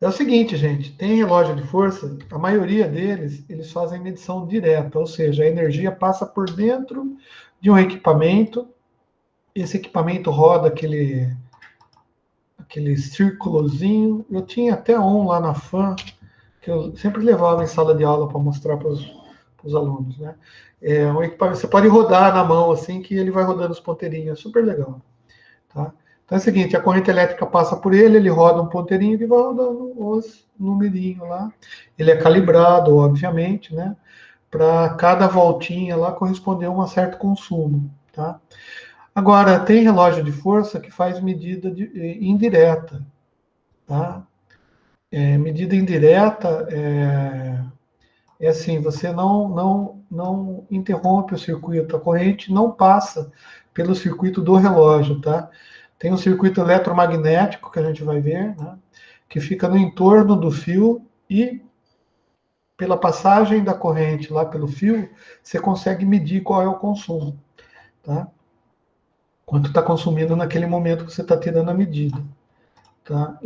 É o seguinte, gente, tem relógio de força, a maioria deles, eles fazem medição direta, ou seja, a energia passa por dentro de um equipamento, esse equipamento roda aquele círculozinho. Eu tinha até um lá na FAM, que eu sempre levava em sala de aula para mostrar para os alunos, né? É um equipamento, você pode rodar na mão assim, que ele vai rodando os ponteirinhos, é super legal, tá? Então é o seguinte, a corrente elétrica passa por ele, ele roda um ponteirinho e vai rodando os numerinhos lá. Ele é calibrado, obviamente, né? Para cada voltinha lá corresponder a um certo consumo, tá? Agora, tem relógio de força que faz medida indireta, tá? Medida indireta é assim, você não interrompe o circuito, a corrente não passa pelo circuito do relógio, tá? Tem um circuito eletromagnético que a gente vai ver, né? Que fica no entorno do fio e pela passagem da corrente lá pelo fio, você consegue medir qual é o consumo, tá? Quanto está consumindo naquele momento que você está tirando a medida. Tá?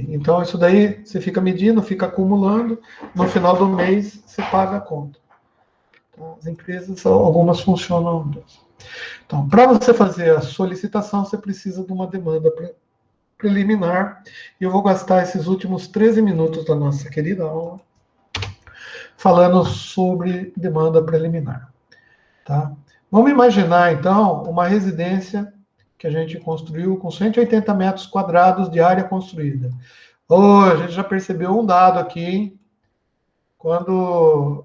Então, isso daí você fica medindo, fica acumulando, no final do mês você paga a conta. Tá? As empresas, algumas funcionam. Então, para você fazer a solicitação, você precisa de uma demanda preliminar, e eu vou gastar esses últimos 13 minutos da nossa querida aula falando sobre demanda preliminar. Tá? Vamos imaginar, então, uma residência que a gente construiu com 180 metros quadrados de área construída. Oh, a gente já percebeu um dado aqui, hein? Quando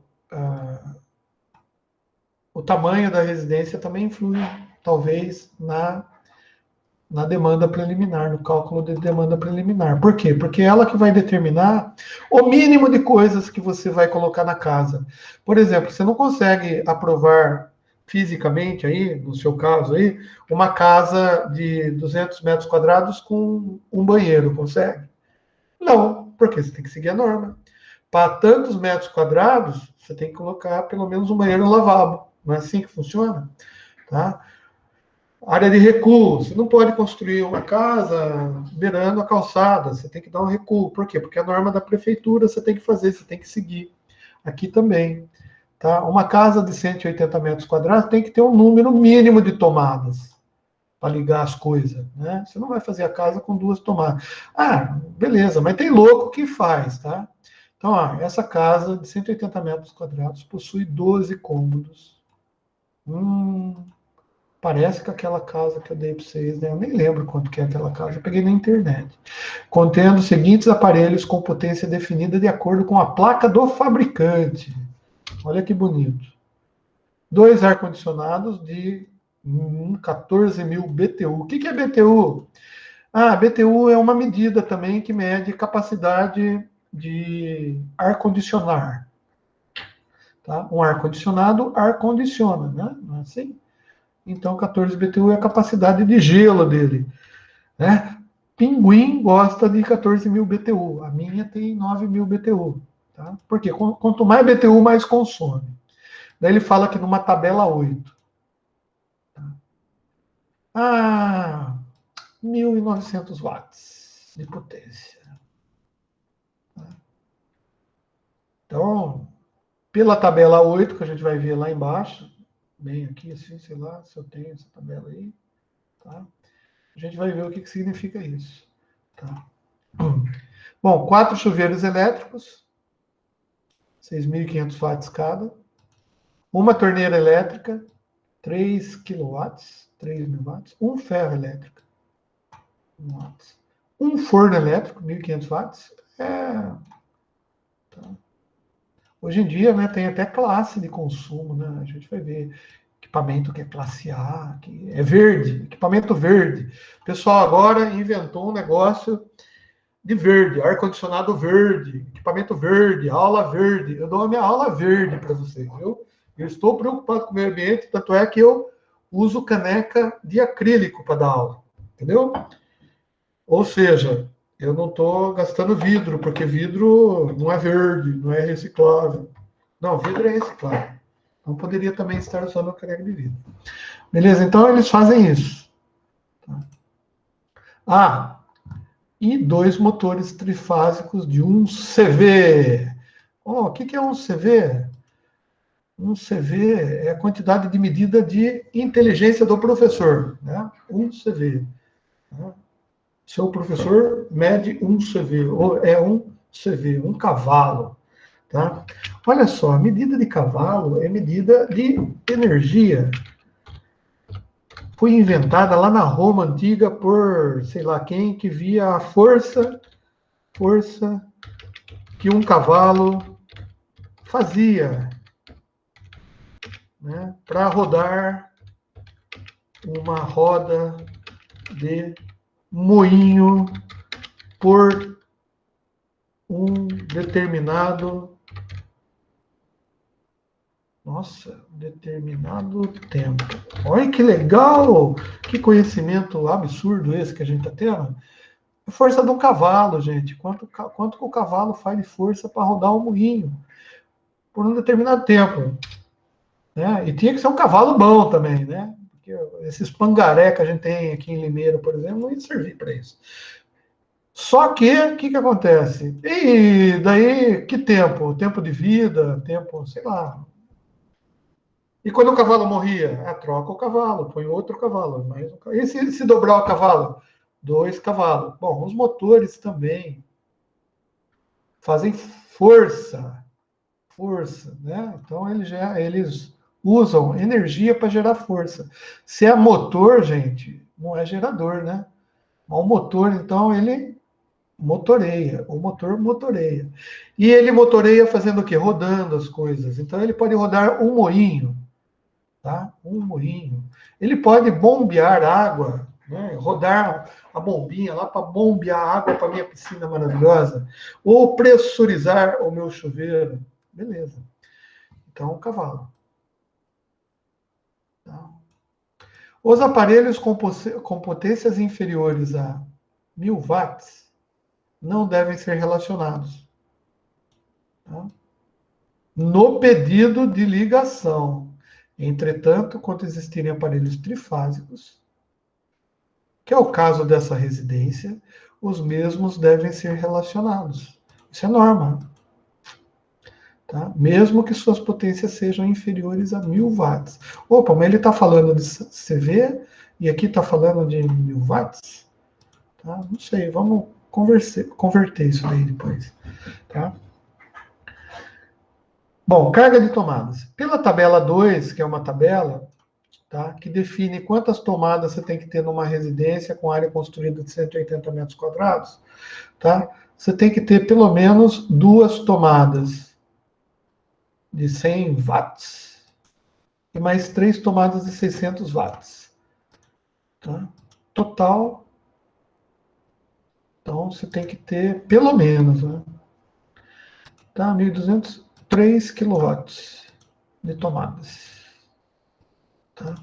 o tamanho da residência também influi, talvez, na demanda preliminar, no cálculo de demanda preliminar. Por quê? Porque é ela que vai determinar o mínimo de coisas que você vai colocar na casa. Por exemplo, você não consegue aprovar fisicamente aí, no seu caso aí, uma casa de 200 metros quadrados com um banheiro, consegue? Não, porque você tem que seguir a norma. Para tantos metros quadrados, você tem que colocar pelo menos um banheiro e um lavabo. Não é assim que funciona? Tá? Área de recuo. Você não pode construir uma casa beirando a calçada. Você tem que dar um recuo. Por quê? Porque a norma da prefeitura você tem que fazer, você tem que seguir. Aqui também. Tá? Uma casa de 180 metros quadrados tem que ter um número mínimo de tomadas para ligar as coisas. Né? Você não vai fazer a casa com 2 tomadas. Ah, beleza, mas tem louco que faz. Tá? Então, ó, essa casa de 180 metros quadrados possui 12 cômodos. Parece que aquela casa que eu dei para vocês, né? Eu nem lembro quanto que é aquela casa, eu peguei na internet. Contendo os seguintes aparelhos com potência definida de acordo com a placa do fabricante. Olha que bonito. 2 ar-condicionados de 14.000 BTU. O que é BTU? BTU é uma medida também que mede capacidade de ar-condicionar. Tá? Um ar-condicionado ar-condiciona, né? Não é assim? Então, 14 BTU é a capacidade de gelo dele. Né? Pinguim gosta de 14.000 BTU. A minha tem 9.000 BTU. Tá? Por quê? Quanto mais BTU, mais consome. Daí ele fala que numa tabela 8. Tá? 1.900 watts de potência. Tá? Então, pela tabela 8, que a gente vai ver lá embaixo, bem aqui, assim, sei lá, se eu tenho essa tabela aí, tá? A gente vai ver o que significa isso. Tá? Bom, 4 chuveiros elétricos, 6.500 watts cada. Uma torneira elétrica, 3 quilowatts, 3.000 watts, um ferro elétrico, 1 watts. Um forno elétrico, 1.500 watts, tá. Hoje em dia, né, tem até classe de consumo, né? A gente vai ver equipamento que é classe A, que é verde, equipamento verde. O pessoal agora inventou um negócio de verde, ar-condicionado verde, equipamento verde, aula verde. Eu dou a minha aula verde para vocês, viu? Eu estou preocupado com o meio ambiente, tanto é que eu uso caneca de acrílico para dar aula, entendeu? Ou seja, eu não estou gastando vidro, porque vidro não é verde, não é reciclável. Não, vidro é reciclável. Então poderia também estar usando caneca de vidro. Beleza? Então eles fazem isso. Ah, e 2 motores trifásicos de 1 CV. O que é 1 CV? 1 CV é a quantidade de medida de inteligência do professor, né? 1 CV. Né? Seu professor mede 1 CV, ou é 1 CV, um cavalo. Tá? Olha só, a medida de cavalo é medida de energia. Foi inventada lá na Roma antiga por sei lá quem, que via a força que um cavalo fazia, né, para rodar uma roda de moinho por um determinado, determinado tempo. Olha que legal! Que conhecimento absurdo esse que a gente está tendo. A força de um cavalo, gente. Quanto que o cavalo faz de força para rodar um moinho por um determinado tempo. Né? E tinha que ser um cavalo bom também, né? Porque esses pangaré que a gente tem aqui em Limeira, por exemplo, não ia servir para isso. Só que, o que acontece? E daí, que tempo? Tempo de vida, tempo, sei lá. E quando o cavalo morria? Troca o cavalo, põe outro cavalo. E se dobrar o cavalo? 2 cavalos. Bom, os motores também fazem força, né? Então eles usam energia para gerar força. Se é motor, gente, não é gerador, né? O motor, então, ele motoreia. O motor motoreia. E ele motoreia fazendo o quê? Rodando as coisas. Então ele pode rodar um moinho, tá? Um moinho. Ele pode bombear água, né? Rodar a bombinha lá para bombear água para minha piscina maravilhosa, ou pressurizar o meu chuveiro. Beleza. Então, o cavalo. Tá? Os aparelhos com potências inferiores a 1.000 watts não devem ser relacionados. Tá? No pedido de ligação. Entretanto, quando existirem aparelhos trifásicos, que é o caso dessa residência, os mesmos devem ser relacionados. Isso é norma. Tá? Mesmo que suas potências sejam inferiores a 1.000 watts. Opa, mas ele está falando de CV e aqui está falando de 1.000 watts? Tá? Não sei, vamos converter isso aí depois. Tá? Bom, carga de tomadas. Pela tabela 2, que é uma tabela, tá, que define quantas tomadas você tem que ter numa residência com área construída de 180 metros quadrados, tá? Você tem que ter pelo menos 2 tomadas de 100 watts e mais 3 tomadas de 600 watts. Tá? Total, então você tem que ter pelo menos, né? Tá? 1.203 quilowatts de tomadas. Tá?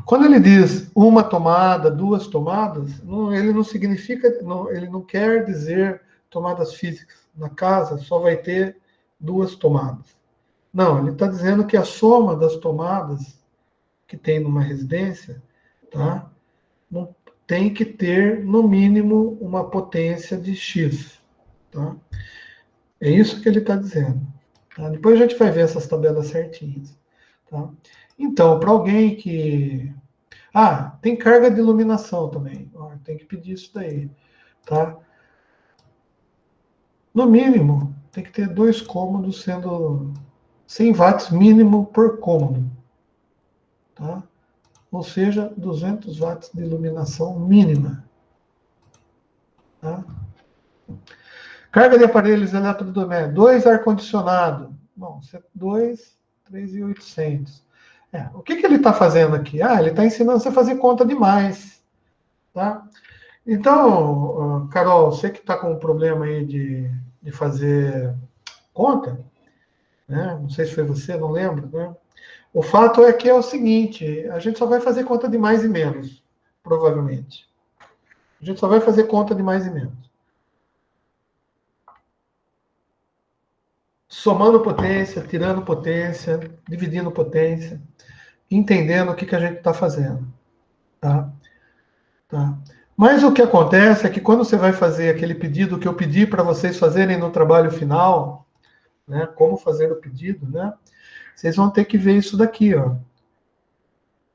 Quando ele diz uma tomada, 2 tomadas, ele não significa, ele não quer dizer tomadas físicas. Na casa só vai ter 2 tomadas. Não, ele está dizendo que a soma das tomadas que tem numa residência, tá? Não tem que ter, no mínimo, uma potência de X. Tá? É isso que ele está dizendo. Tá? Depois a gente vai ver essas tabelas certinhas. Tá? Então, para alguém que... tem carga de iluminação também. Tem que pedir isso daí. Tá? No mínimo, tem que ter 2 cômodos sendo 100 watts mínimo por cômodo. tá? Ou seja, 200 watts de iluminação mínima. Tá? Carga de aparelhos eletrodomésticos, 2 ar-condicionado. Bom, 2, 3.800. O que ele está fazendo aqui? Ele está ensinando você a fazer conta demais. Tá? Então, Carol, você que está com um problema aí de fazer conta, né? Não sei se foi você, não lembro, né? O fato é que é o seguinte, a gente só vai fazer conta de mais e menos, provavelmente. A gente só vai fazer conta de mais e menos. Somando potência, tirando potência, dividindo potência, entendendo o que a gente está fazendo. Tá? Tá? Mas o que acontece é que quando você vai fazer aquele pedido que eu pedi para vocês fazerem no trabalho final, né, como fazer o pedido, né, vocês vão ter que ver isso daqui, ó.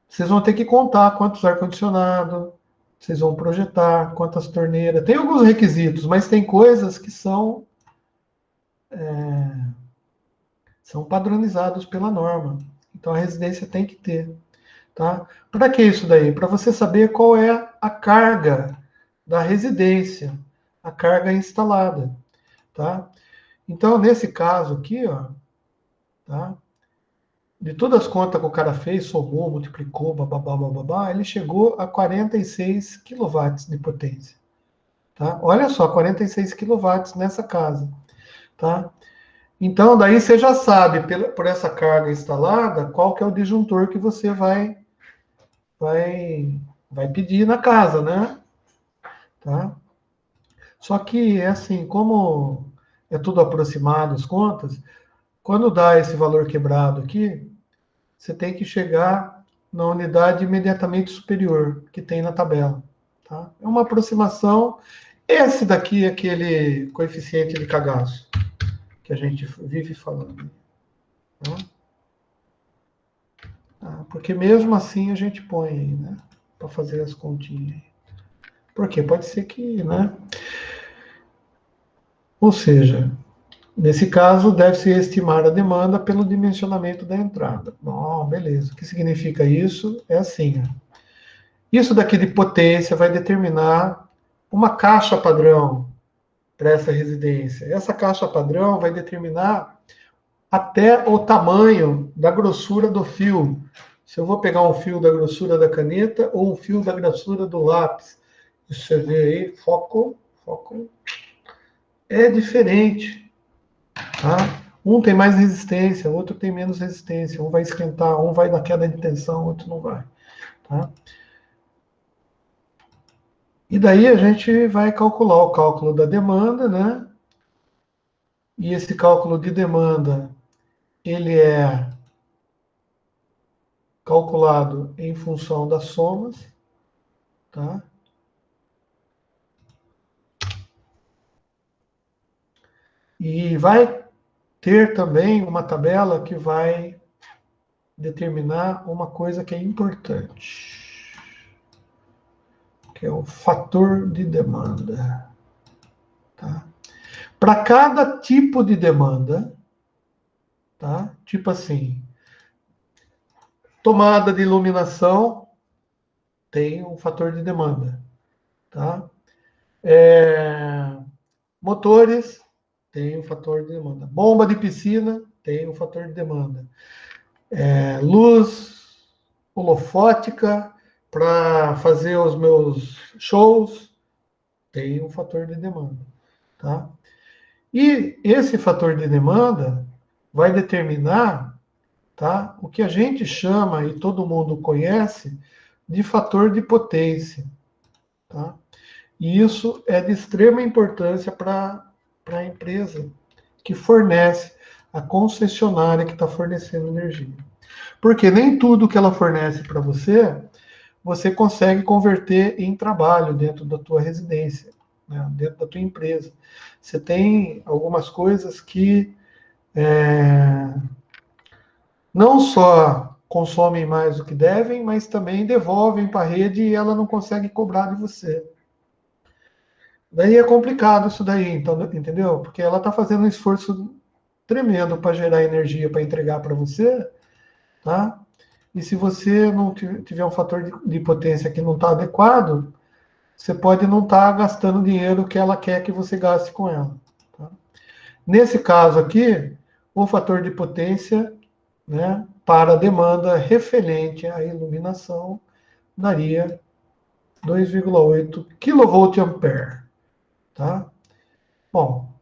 Vocês vão ter que contar quantos ar-condicionado, vocês vão projetar quantas torneiras. Tem alguns requisitos, mas tem coisas que são padronizados pela norma. Então a residência tem que ter. Tá? Para que isso daí? Para você saber qual é a carga da residência, a carga instalada. Tá? Então, nesse caso aqui, ó, tá? De todas as contas que o cara fez, somou, multiplicou, bababá, bababá, ele chegou a 46 kW de potência. Tá? Olha só, 46 kW nessa casa. Tá? Então, daí você já sabe, por essa carga instalada, qual que é o disjuntor que você vai pedir na casa, né? Tá? Só que é assim, como é tudo aproximado as contas, quando dá esse valor quebrado aqui, você tem que chegar na unidade imediatamente superior que tem na tabela. Tá? É uma aproximação. Esse daqui é aquele coeficiente de cagaço que a gente vive falando. Tá? Porque mesmo assim a gente põe aí, né? Para fazer as continhas. Porque pode ser que, né? Ou seja, nesse caso, deve-se estimar a demanda pelo dimensionamento da entrada. Bom, beleza. O que significa isso? É assim. Isso daqui de potência vai determinar uma caixa padrão para essa residência. Essa caixa padrão vai determinar até o tamanho da grossura do fio. Se eu vou pegar um fio da grossura da caneta ou um fio da grossura do lápis. Isso você vê aí, foco, é diferente. Tá? Um tem mais resistência, outro tem menos resistência. Um vai esquentar, um vai na queda de tensão, outro não vai. Tá? E daí a gente vai calcular o cálculo da demanda, né? E esse cálculo de demanda, ele é calculado em função das somas, tá? E vai ter também uma tabela que vai determinar uma coisa que é importante, que é o fator de demanda. Tá? Para cada tipo de demanda, tá? Tipo assim, tomada de iluminação tem um fator de demanda. Tá? Motores tem um fator de demanda. Bomba de piscina tem um fator de demanda. Luz holofótica para fazer os meus shows tem um fator de demanda. Tá? E esse fator de demanda vai determinar, tá, o que a gente chama, e todo mundo conhece, de fator de potência. Tá? E isso é de extrema importância para a empresa que fornece, a concessionária que está fornecendo energia. Porque nem tudo que ela fornece para você, você consegue converter em trabalho dentro da tua residência, né, dentro da tua empresa. Você tem algumas coisas que não só consomem mais do que devem, mas também devolvem para a rede e ela não consegue cobrar de você. Daí é complicado isso daí, então, entendeu? Porque ela está fazendo um esforço tremendo para gerar energia para entregar para você, tá? e se você não tiver um fator de potência que não está adequado, você pode não estar gastando o dinheiro que ela quer que você gaste com ela. Tá? Nesse caso aqui, o fator de potência, né, para a demanda referente à iluminação daria 2,8 kVA. Tá? Bom,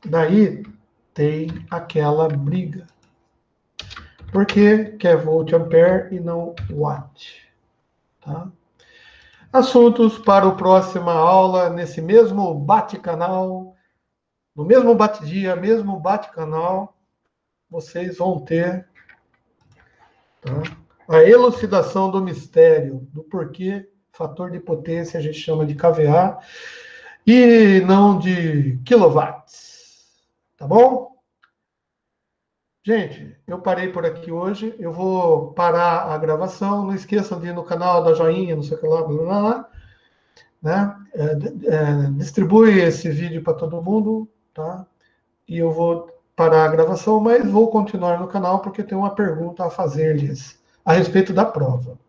daí tem aquela briga. Por que é volt ampere e não watt? Tá? Assuntos para a próxima aula, nesse mesmo bate-canal, no mesmo bate-dia, mesmo bate-canal, vocês vão ter, tá, a elucidação do mistério, do porquê fator de potência a gente chama de kVA e não de quilowatts. Tá bom? Gente, eu parei por aqui hoje. Eu vou parar a gravação. Não esqueçam de ir no canal, da joinha, não sei o que lá, blá, blá, blá, né? Distribui esse vídeo para todo mundo, tá? E eu vou parar a gravação, mas vou continuar no canal porque tem uma pergunta a fazer-lhes a respeito da prova.